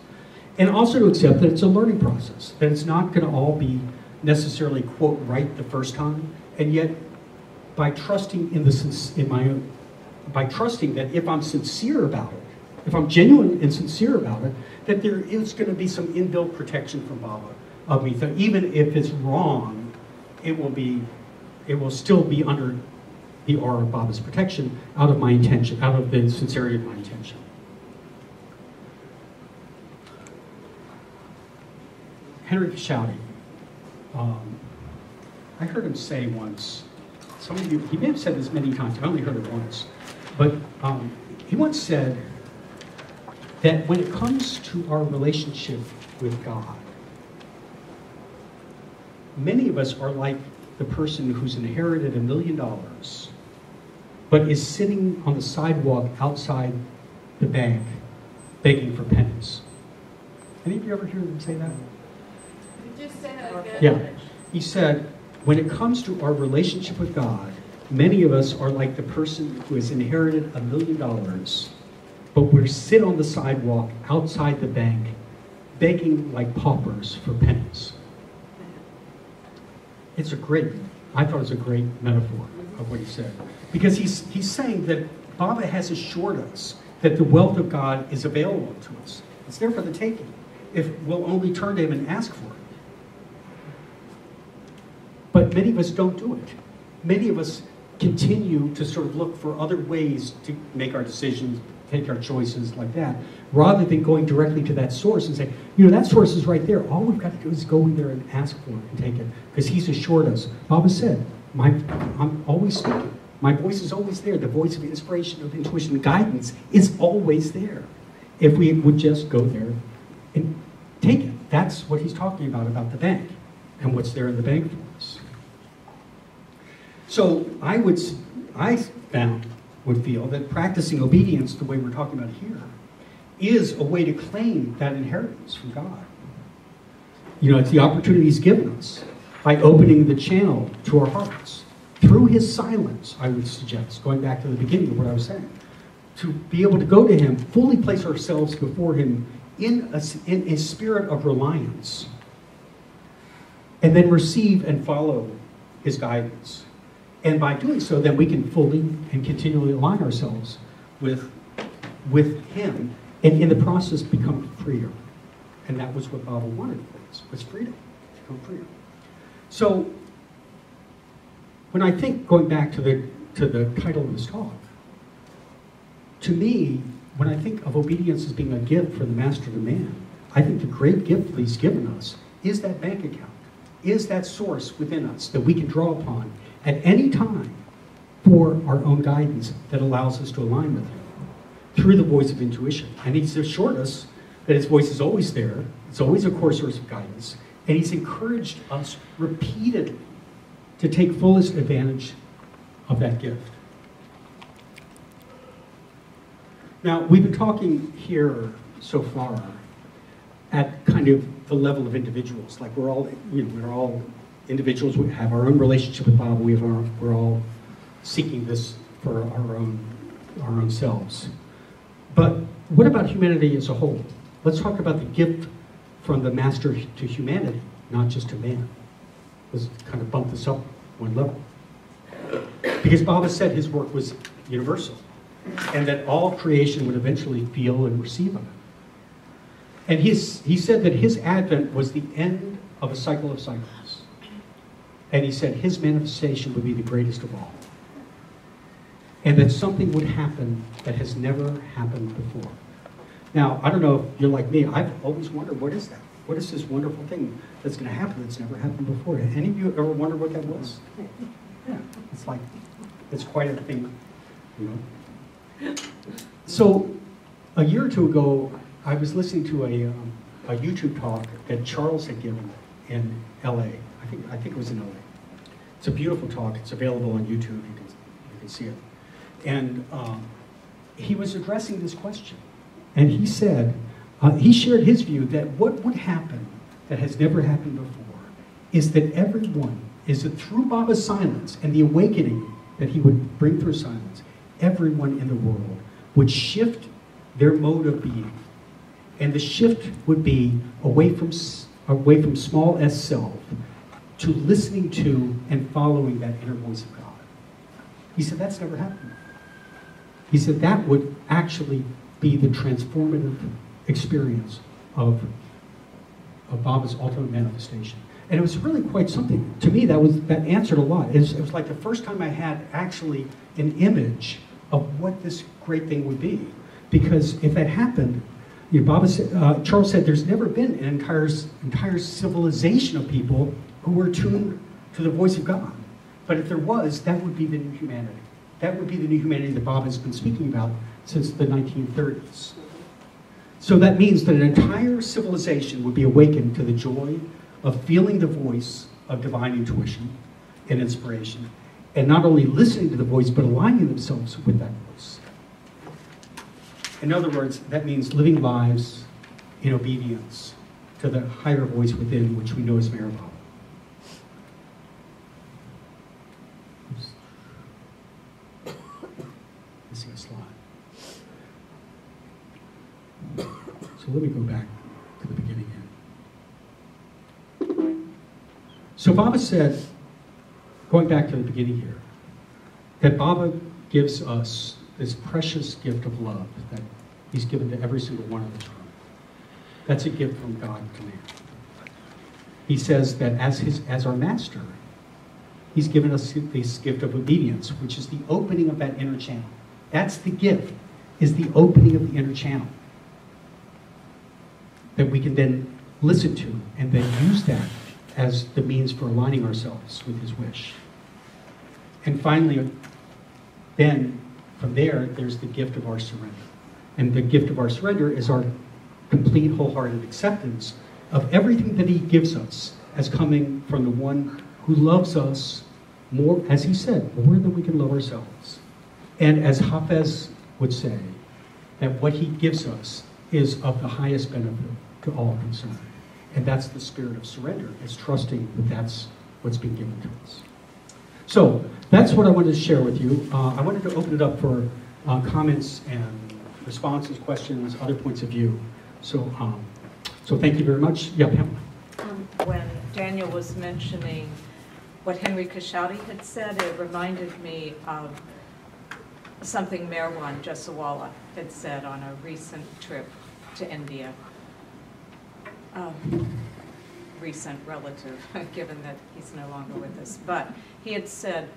And also to accept that it's a learning process, that it's not going to all be necessarily, quote, right the first time, and yet by trusting by trusting that if I'm sincere about it, if I'm genuine and sincere about it, that there is going to be some inbuilt protection from Baba of me. So even if it's wrong, it will still be under the aura of Baba's protection out of my intention, out of the sincerity of my intention. Henry Fashiotti, I heard him say once, some of you, he may have said this many times, I only heard it once, but he once said that when it comes to our relationship with God, many of us are like the person who's inherited $1 million, but is sitting on the sidewalk outside the bank begging for pennies. Any of you ever hear them say that? Did you say that again? Yeah. He said, when it comes to our relationship with God, many of us are like the person who has inherited $1 million, but we're sit on the sidewalk outside the bank begging like paupers for pennies. I thought it was a great metaphor of what he said. Because he's saying that Baba has assured us that the wealth of God is available to us. It's there for the taking, if we'll only turn to him and ask for it. But many of us don't do it. Many of us continue to sort of look for other ways to make our decisions, take our choices like that, rather than going directly to that source and say, that source is right there. All we've got to do is go in there and ask for it and take it, because he's assured us. Baba said, I'm always speaking. My voice is always there. The voice of inspiration, of intuition, guidance is always there. If we would just go there and take it. That's what he's talking about the bank and what's there in the bank for us. So I would feel that practicing obedience the way we're talking about here is a way to claim that inheritance from God. It's the opportunity he's given us by opening the channel to our hearts. Through his silence, I would suggest, going back to the beginning of what I was saying, to be able to go to him, fully place ourselves before him in a spirit of reliance, and then receive and follow his guidance. And by doing so, then we can fully and continually align ourselves with him, and in the process become freer. And that was what Baba wanted for us, was freedom, to become freer. So, when I think, going back to the title of this talk, to me, when I think of obedience as being a gift from the Master to man, I think the great gift that he's given us is that bank account, is that source within us that we can draw upon at any time for our own guidance that allows us to align with him through the voice of intuition. And he's assured us that his voice is always there, it's always a core source of guidance, and he's encouraged us repeatedly to take fullest advantage of that gift. Now, we've been talking here so far at kind of the level of individuals. Like we're all individuals. We have our own relationship with Baba. We're all seeking this for our own selves. But what about humanity as a whole? Let's talk about the gift from the Master to humanity, not just to man. Let's kind of bump this up one level. Because Baba said his work was universal, and that all creation would eventually feel and receive of it. And he said that his advent was the end of a cycle of cycles. And he said his manifestation would be the greatest of all. And that something would happen that has never happened before. Now, I don't know if you're like me, I've always wondered, what is that? What is this wonderful thing that's going to happen that's never happened before? Any of you ever wondered what that was? Yeah, it's like, it's quite a thing, you know? So, a year or two ago, I was listening to a YouTube talk that Charles had given in LA. I think it was in LA. It's a beautiful talk. It's available on YouTube. You can see it. And he was addressing this question. And he said, he shared his view that what would happen that has never happened before is that through Baba's silence and the awakening that he would bring through silence, everyone in the world would shift their mode of being. And the shift would be away from small s self to listening to and following that inner voice of God. He said that's never happened. He said that would actually be the transformative experience of Baba's ultimate manifestation. And it was really quite something. To me, that answered a lot. It was like the first time I had actually an image of what this great thing would be. Because if that happened, Charles said there's never been an entire civilization of people who were tuned to the voice of God. But if there was, that would be the new humanity. That would be the new humanity that Bob has been speaking about since the 1930s. So that means that an entire civilization would be awakened to the joy of feeling the voice of divine intuition and inspiration, and not only listening to the voice, but aligning themselves with that voice. In other words, that means living lives in obedience to the higher voice within, which we know as Meher Baba. Missing a slide. So let me go back to the beginning here. So Baba said, going back to the beginning here, that Baba gives us this precious gift of love that he's given to every single one of us. That's a gift from God to man. He says that as our master, he's given us this gift of obedience, which is the opening of that inner channel. That's the gift, is the opening of the inner channel that we can then listen to and then use that as the means for aligning ourselves with his wish. And finally, then from there, there's the gift of our surrender. And the gift of our surrender is our complete, wholehearted acceptance of everything that he gives us as coming from the one who loves us more, as he said, more than we can love ourselves. And as Hafez would say, that what he gives us is of the highest benefit to all concerned. And that's the spirit of surrender, is trusting that that's what's been given to us. So that's what I wanted to share with you. I wanted to open it up for comments and responses, questions, other points of view. So thank you very much. Yeah, Pamela. When Daniel was mentioning what Henry Kashouti had said, it reminded me of something Merwan Jasawala had said on a recent trip to India. Recent relative, given that he's no longer with us. But he had said,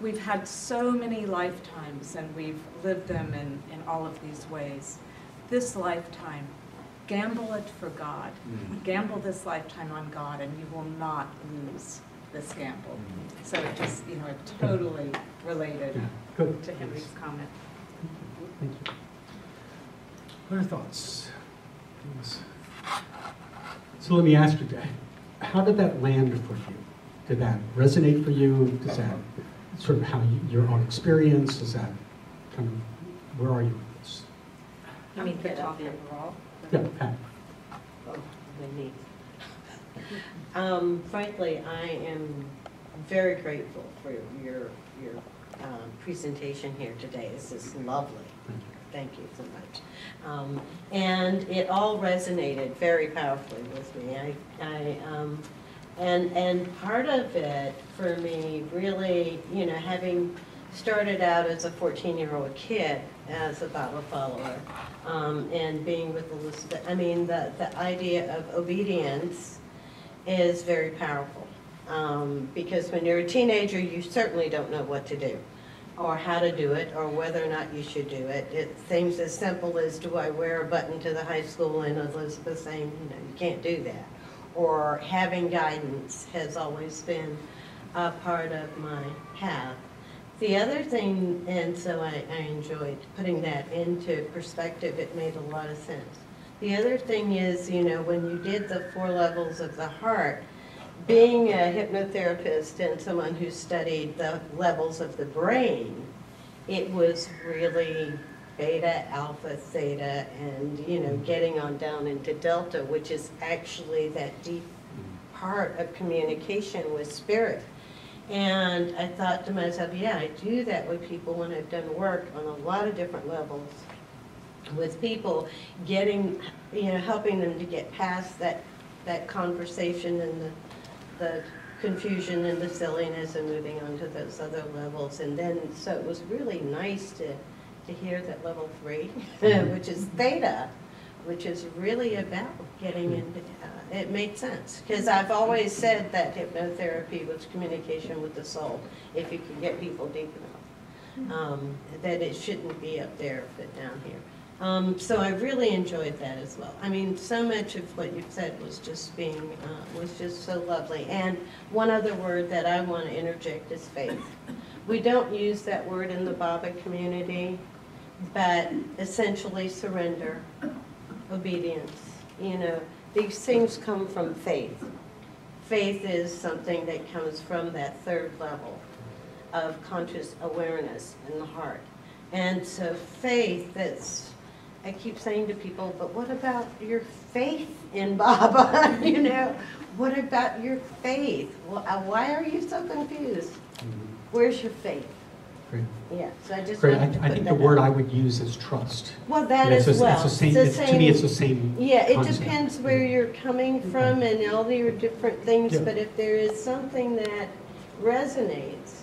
we've had so many lifetimes and we've lived them in all of these ways. This lifetime, gamble it for God. Gamble this lifetime on God and you will not lose this gamble. So it just, it totally related to Henry's comment. Thank you. What are thoughts? So let me ask you, how did that land for you? Did that resonate for you? Does that sort of how your own experience? Is that kind of, where are you with this? You mean get off overall? Yeah, Pat. Oh, my knees. Frankly, I am very grateful for your presentation here today. This is lovely. Thank you so much. And it all resonated very powerfully with me. And part of it for me really, having started out as a 14-year-old kid as a Bible follower, and being with Elizabeth, the idea of obedience is very powerful. Because when you're a teenager, you certainly don't know what to do, or how to do it, or whether or not you should do it. It's things as simple as, do I wear a button to the high school, and Elizabeth saying, you can't do that. Or having guidance has always been a part of my path. The other thing, and so I enjoyed putting that into perspective, it made a lot of sense. The other thing is, when you did the 4 levels of the heart, being a hypnotherapist and someone who studied the levels of the brain, it was really beta, alpha, theta, and getting on down into delta, which is actually that deep part of communication with spirit. And I thought to myself, yeah, I do that with people when I've done work on a lot of different levels with people, getting, helping them to get past that conversation and the confusion and the silliness and moving on to those other levels. And then, so it was really nice to hear that level 3, which is theta, which is really about getting into, it made sense. Because I've always said that hypnotherapy was communication with the soul, if you can get people deep enough. That it shouldn't be up there, but down here. So I really enjoyed that as well. So much of what you said was just was just so lovely. And one other word that I want to interject is faith. We don't use that word in the Baba community, but essentially surrender, obedience. These things come from faith. Faith is something that comes from that 3rd level of conscious awareness in the heart. And so faith, I keep saying to people, but what about your faith in Baba? What about your faith? Well, why are you so confused? Where's your faith? Great. Yeah, so I just Great. I think the word I would use is trust. Well, that as well. It's the same, to me, it's the same Yeah, it concept. depends where you're coming from and all your different things, Yeah. but if there is something that resonates,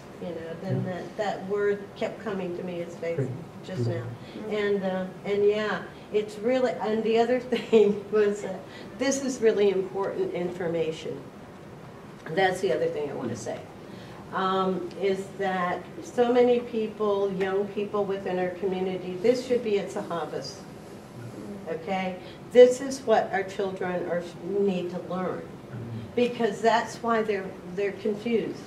then that word kept coming to me as faith Great. just now. And yeah, it's really, and the other thing was, this is really important information. That's the other thing I want to say. Is that so many people, young people within our community, this should be at Sahabas, okay? This is what our children need to learn, because that's why they're confused.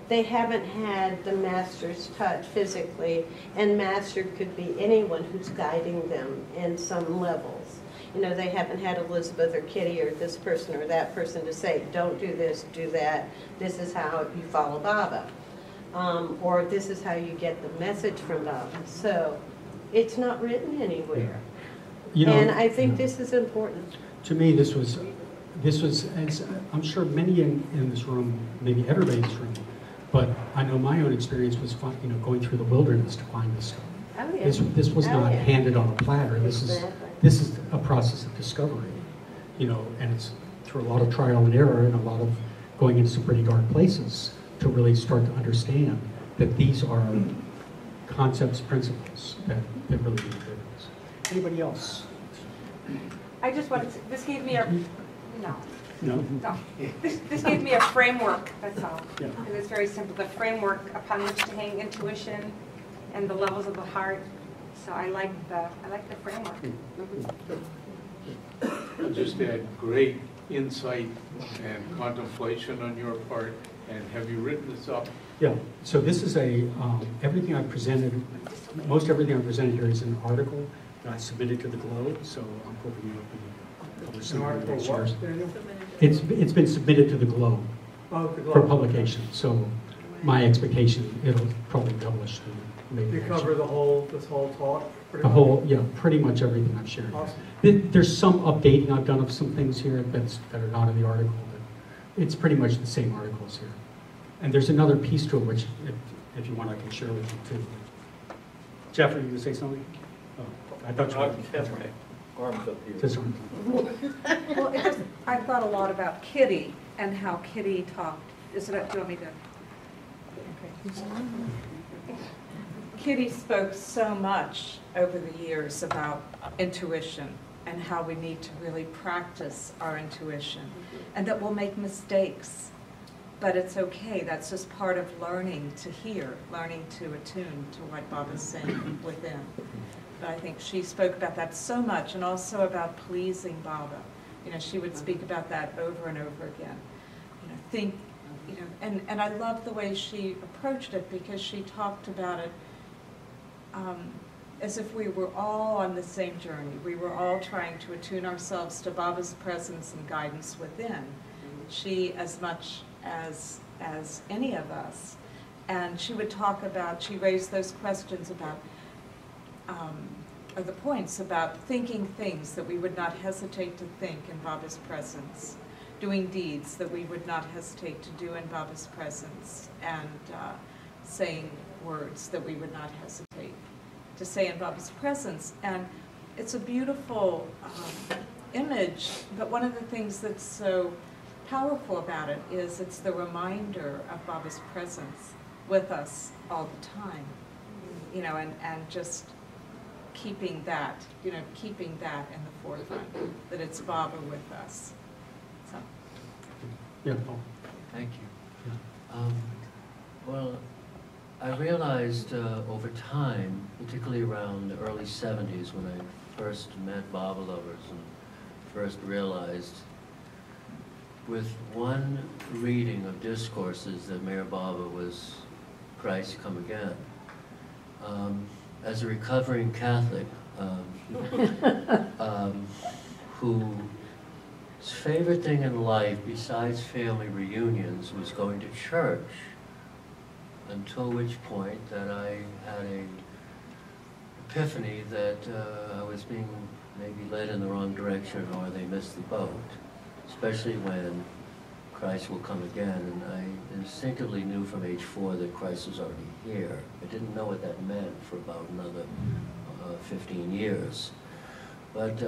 They haven't had the master's touch physically, and master could be anyone who's guiding them in some levels. They haven't had Elizabeth or Kitty or this person or that person to say, don't do this, do that, this is how you follow Baba. Or this is how you get the message from Baba. So it's not written anywhere. And I think this is important. To me, this was, as I'm sure many in this room, maybe everybody in this room, but I know my own experience was going through the wilderness to find this stuff. Oh, yeah. This was not handed on a platter. This is a process of discovery, and it's through a lot of trial and error and a lot of going into some pretty dark places to really start to understand that these are concepts, principles that really make a difference. Anybody else? I just wanted to, this gave me a, no, No? no. This gave me a framework, that's all. Yeah. And it's very simple, the framework upon which to hang intuition and the levels of the heart. So I like the framework. Just had great insight and contemplation on your part. And have you written this up? Yeah, so this is everything I presented, most everything I presented here is an article that I submitted to the Globe, so I'm hoping it'll be published An sometime article next what, year. Daniel? It's been submitted to the Globe Oh, the for Globe. publication, so my expectation, it'll probably be published in maybe You next cover year. this whole talk? pretty The much? whole, yeah, pretty much everything I've shared. Awesome. There's some updating I've done of some things here that are not in the article, but it's pretty much the same articles here. And there's another piece to it, which, if you want, I can share with you too. Jeff, are you going to say something? Oh, I thought you were. Arms up here. Just arms. Well, I thought a lot about Kitty and how Kitty talked. Do you want me to? Okay. Kitty spoke so much over the years about intuition and how we need to really practice our intuition and that we'll make mistakes, but it's okay. That's just part of learning to hear, learning to attune to what Bob is saying within. But I think she spoke about that so much, and also about pleasing Baba. You know, she would speak about that over and over again. And I love the way she approached it, because she talked about it as if we were all on the same journey. We were all trying to attune ourselves to Baba's presence and guidance within. She as much as any of us. And she would talk about, she raised those questions about, or the points about thinking things that we would not hesitate to think in Baba's presence, doing deeds that we would not hesitate to do in Baba's presence, and saying words that we would not hesitate to say in Baba's presence. And it's a beautiful image, but one of the things that's so powerful about it is it's the reminder of Baba's presence with us all the time, you know, and just keeping that, you know, keeping that in the forefront, that it's Baba with us. So. Yeah, Paul. Thank you. Well, I realized over time, particularly around the early 70s when I first met Baba lovers and first realized with one reading of discourses that Mayor Baba was Christ come again. As a recovering Catholic whose favorite thing in life besides family reunions was going to church, until which point that I had an epiphany that I was being maybe led in the wrong direction, or they missed the boat, especially when Christ will come again. And I instinctively knew from age 4 that Christ was already here. I didn't know what that meant for about another 15 years. But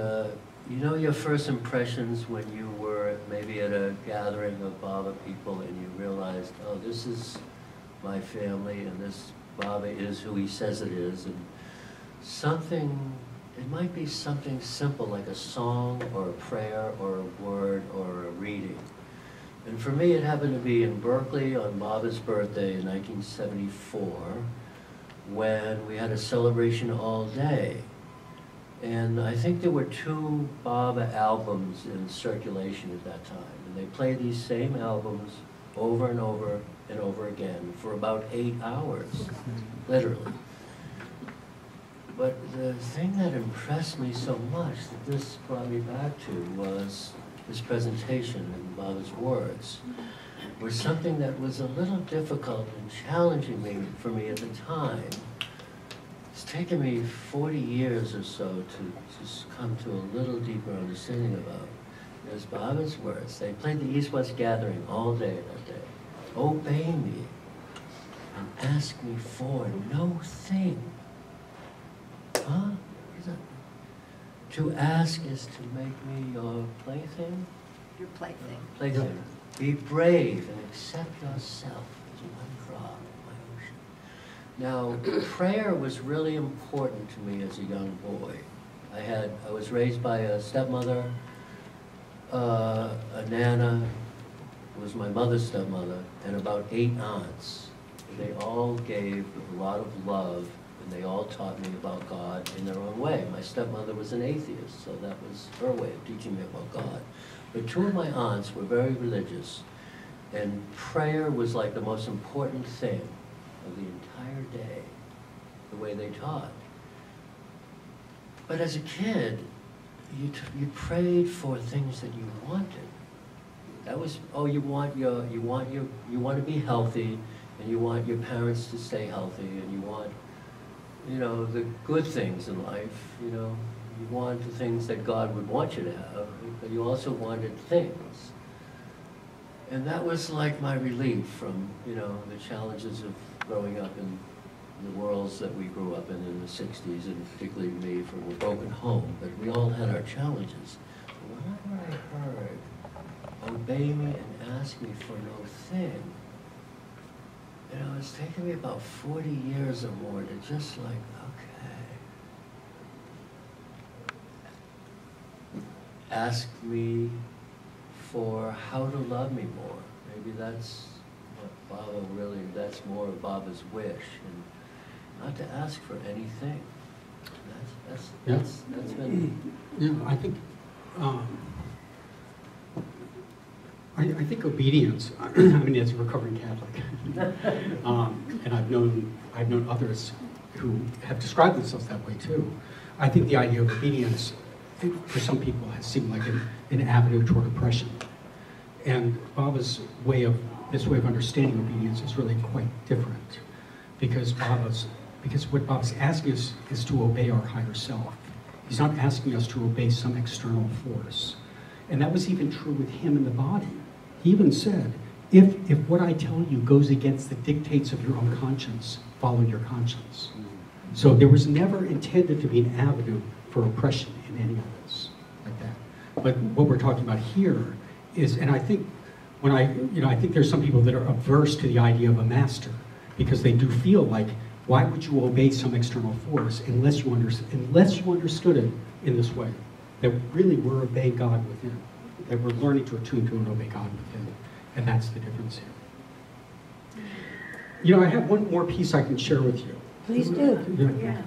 you know, your first impressions when you were maybe at a gathering of Baba people and you realized, oh, this is my family and this Baba is who he says it is, and something, it might be something simple like a song or a prayer or a word or a reading. And for me, it happened to be in Berkeley on Baba's birthday in 1974, when we had a celebration all day. And I think there were 2 Baba albums in circulation at that time. And they played these same albums over and over and over again for about 8 hours, literally. But the thing that impressed me so much that this brought me back to was his presentation and Baba's words were something that was a little difficult and challenging for me at the time. It's taken me 40 years or so to just come to a little deeper understanding about. There's Baba's words. They played the East-West Gathering all day that day. Obey me and ask me for no thing. Huh? To ask is to make me your plaything? Your plaything. Plaything. Be brave and accept yourself as one drop in my ocean. Now, prayer was really important to me as a young boy. I was raised by a stepmother, a nana, who was my mother's stepmother, and about 8 aunts. They all gave a lot of love, and they all taught me about God in their own way. My stepmother was an atheist, so that was her way of teaching me about God. But 2 of my aunts were very religious, and prayer was like the most important thing of the entire day, the way they taught. But as a kid, you prayed for things that you wanted. That was, oh, you want to be healthy, and you want your parents to stay healthy, and you want, the good things in life, you want the things that God would want you to have, but you also wanted things. And that was like my relief from, the challenges of growing up in the worlds that we grew up in the 60s, and particularly me from a broken home, but we all had our challenges. But whenever I heard, obey me and ask me for no thing, it's taken me about 40 years or more to just like, okay. Ask me for how to love me more. Maybe that's what that's more of Baba's wish, and not to ask for anything. That's been... Yeah, I think obedience, as a recovering Catholic, and I've known others who have described themselves that way too. I think the idea of obedience, for some people, has seemed like an avenue toward oppression. And Baba's this way of understanding obedience is really quite different, because what Baba's asking us is to obey our higher self. He's not asking us to obey some external force. And that was even true with him in the body. He even said, if what I tell you goes against the dictates of your own conscience, follow your conscience. So there was never intended to be an avenue for oppression in any of this, like that. But what we're talking about here is, and I think I think there's some people that are averse to the idea of a master, because they do feel like, why would you obey some external force unless you understood it in this way? That really we're obeying God within, that we're learning to attune to and obey God within, and that's the difference here. I have one more piece I can share with you. Please do. Yeah.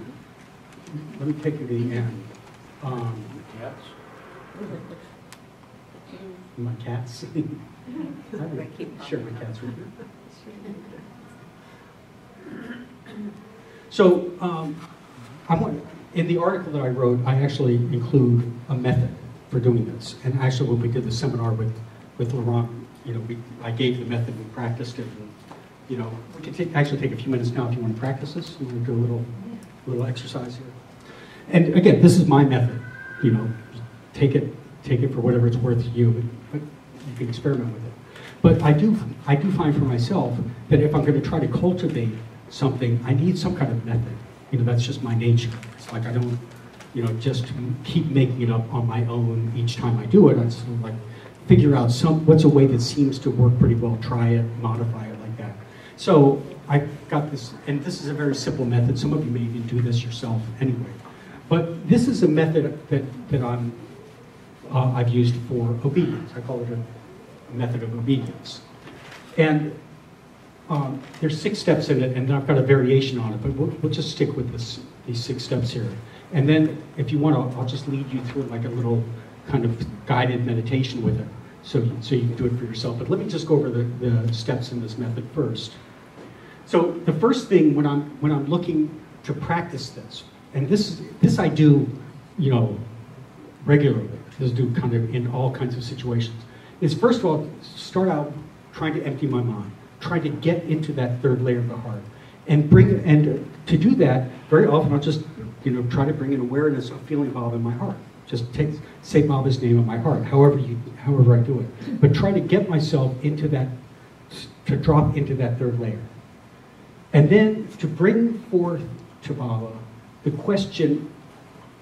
Let me take you to the end. My cats. Share my cats with you. So, in the article that I wrote, I actually include a method for doing this. And actually, when we did the seminar with Laurent, I gave the method, we practiced it. And, we can actually take a few minutes now if you want to practice this. You want to do a little exercise here. And again, this is my method. Take it for whatever it's worth to you, but you can experiment with it. But I do find for myself that if I'm going to try to cultivate something, I need some kind of method. That's just my nature. It's like I don't, just keep making it up on my own each time I do it. I just sort of like figure out what's a way that seems to work pretty well, try it, modify it like that. So I got this, and this is a very simple method. Some of you may even do this yourself anyway. But this is a method that I've used for obedience. I call it a method of obedience. And there's 6 steps in it, and I've got a variation on it, but we'll just stick with these 6 steps here. And then, if you want, I'll just lead you through like a little kind of guided meditation with it, so you can do it for yourself. But let me just go over the steps in this method first. So the first thing when I'm looking to practice this, and this I do, regularly. This do kind of in all kinds of situations. Is first of all start out trying to empty my mind. Trying to get into that 3rd layer of the heart, and to do that, very often I'll just try to bring an awareness of feeling Baba in my heart. Just say Baba's name in my heart, however I do it. But try to get myself into that, to drop into that 3rd layer, and then to bring forth to Baba the question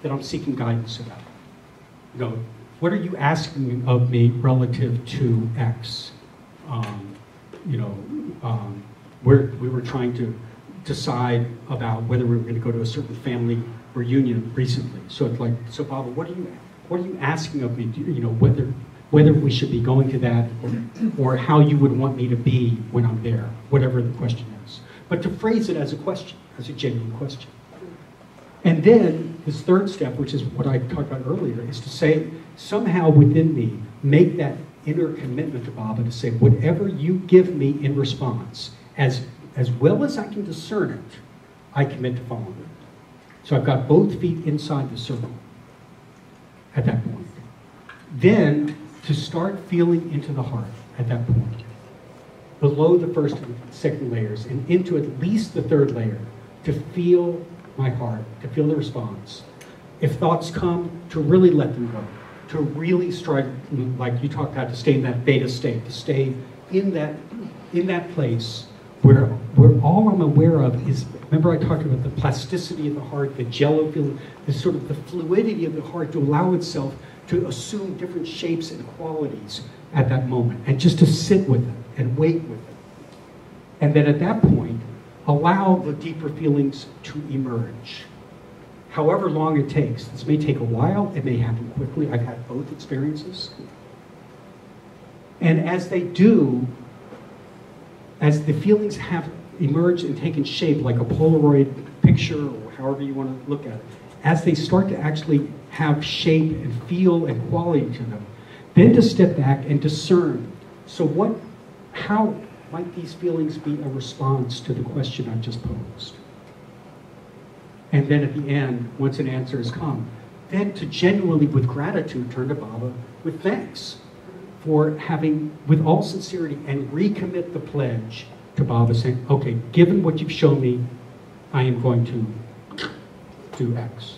that I'm seeking guidance about. what are you asking of me relative to X? You know, we were trying to decide about whether we were going to go to a certain family reunion recently. So it's like, so Baba, what are you asking of me? You know, whether we should be going to that, or how you would want me to be when I'm there, whatever the question is. But to phrase it as a question, as a genuine question. And then this third step, which is what I talked about earlier, is to say, somehow within me, make that inner commitment to Baba to say, whatever you give me in response, as well as I can discern it, I commit to following it. So I've got both feet inside the circle at that point. Then to start feeling into the heart at that point, below the first and second layers, and into at least the third layer, to feel my heart, to feel the response. If thoughts come, to really let them go, to really strike, like you talked about, to stay in that beta state, to stay in that place where all I'm aware of is, remember I talked about the plasticity of the heart, the jello feeling, the sort of the fluidity of the heart to allow itself to assume different shapes and qualities at that moment, and just to sit with it and wait with it. And then at that point, allow the deeper feelings to emerge. However long it takes. This may take a while, it may happen quickly. I've had both experiences. And as they do, as the feelings have emerged and taken shape like a Polaroid picture, or however you want to look at it, as they start to actually have shape and feel and quality to them, then to step back and discern. So how might these feelings be a response to the question I've just posed? And then at the end, once an answer has come, then to genuinely, with gratitude, turn to Baba with thanks for having, with all sincerity, and recommit the pledge to Baba, saying, okay, given what you've shown me, I am going to do X.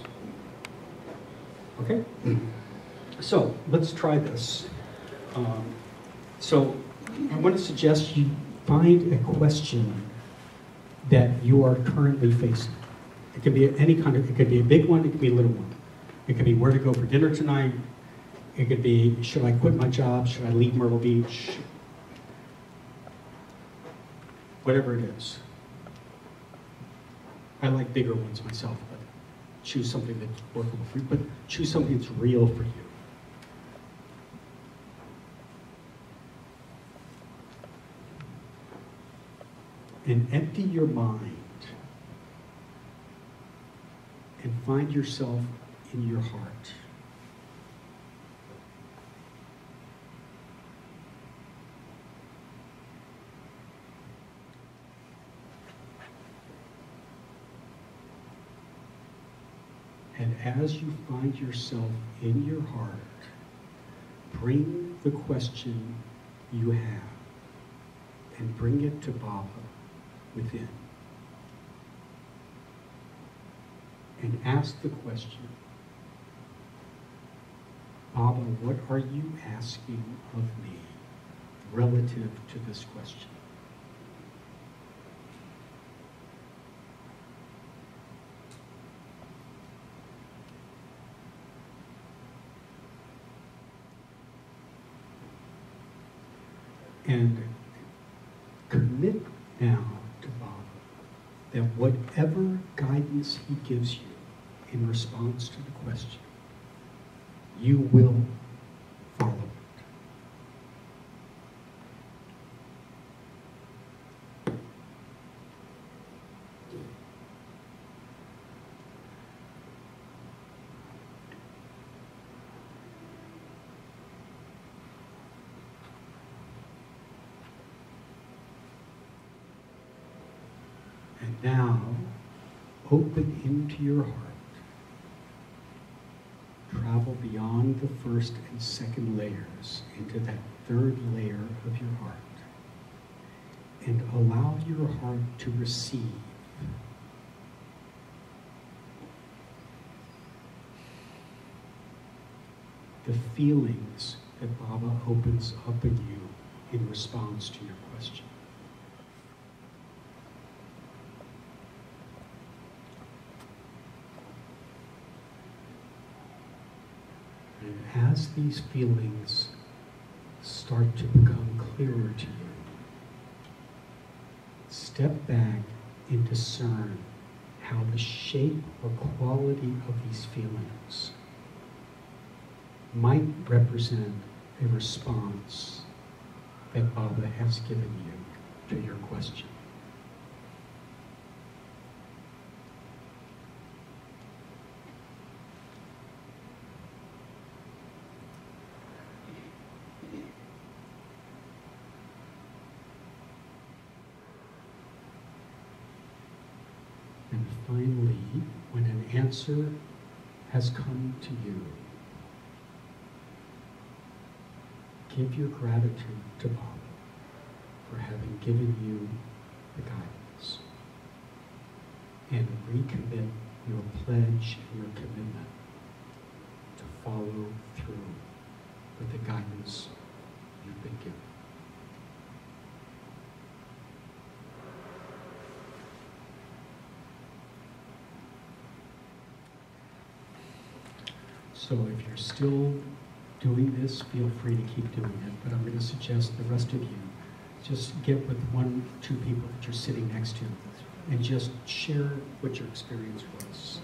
Okay? So let's try this. So I want to suggest you find a question that you are currently facing. It can be any kind of, it could be a big one, it could be a little one. It could be where to go for dinner tonight. It could be, should I quit my job? Should I leave Myrtle Beach? Whatever it is. I like bigger ones myself, but choose something that's workable for you, but choose something that's real for you. And empty your mind and find yourself in your heart. And as you find yourself in your heart, bring the question you have and bring it to Baba within. And ask the question, Baba, what are you asking of me relative to this question? And commit now to Baba that whatever guidance he gives you in response to the question, you will follow it. And now, open into your heart. Travel beyond the first and second layers into that third layer of your heart. And allow your heart to receive the feelings that Baba opens up in you in response to your question. And as these feelings start to become clearer to you, step back and discern how the shape or quality of these feelings might represent a response that Baba has given you to your question. And finally, when an answer has come to you, give your gratitude to Baba for having given you the guidance. And recommit your pledge and your commitment to follow through with the guidance you've been given. So if you're still doing this, feel free to keep doing it, but I'm going to suggest the rest of you just get with 1 or 2 people that you're sitting next to and just share what your experience was.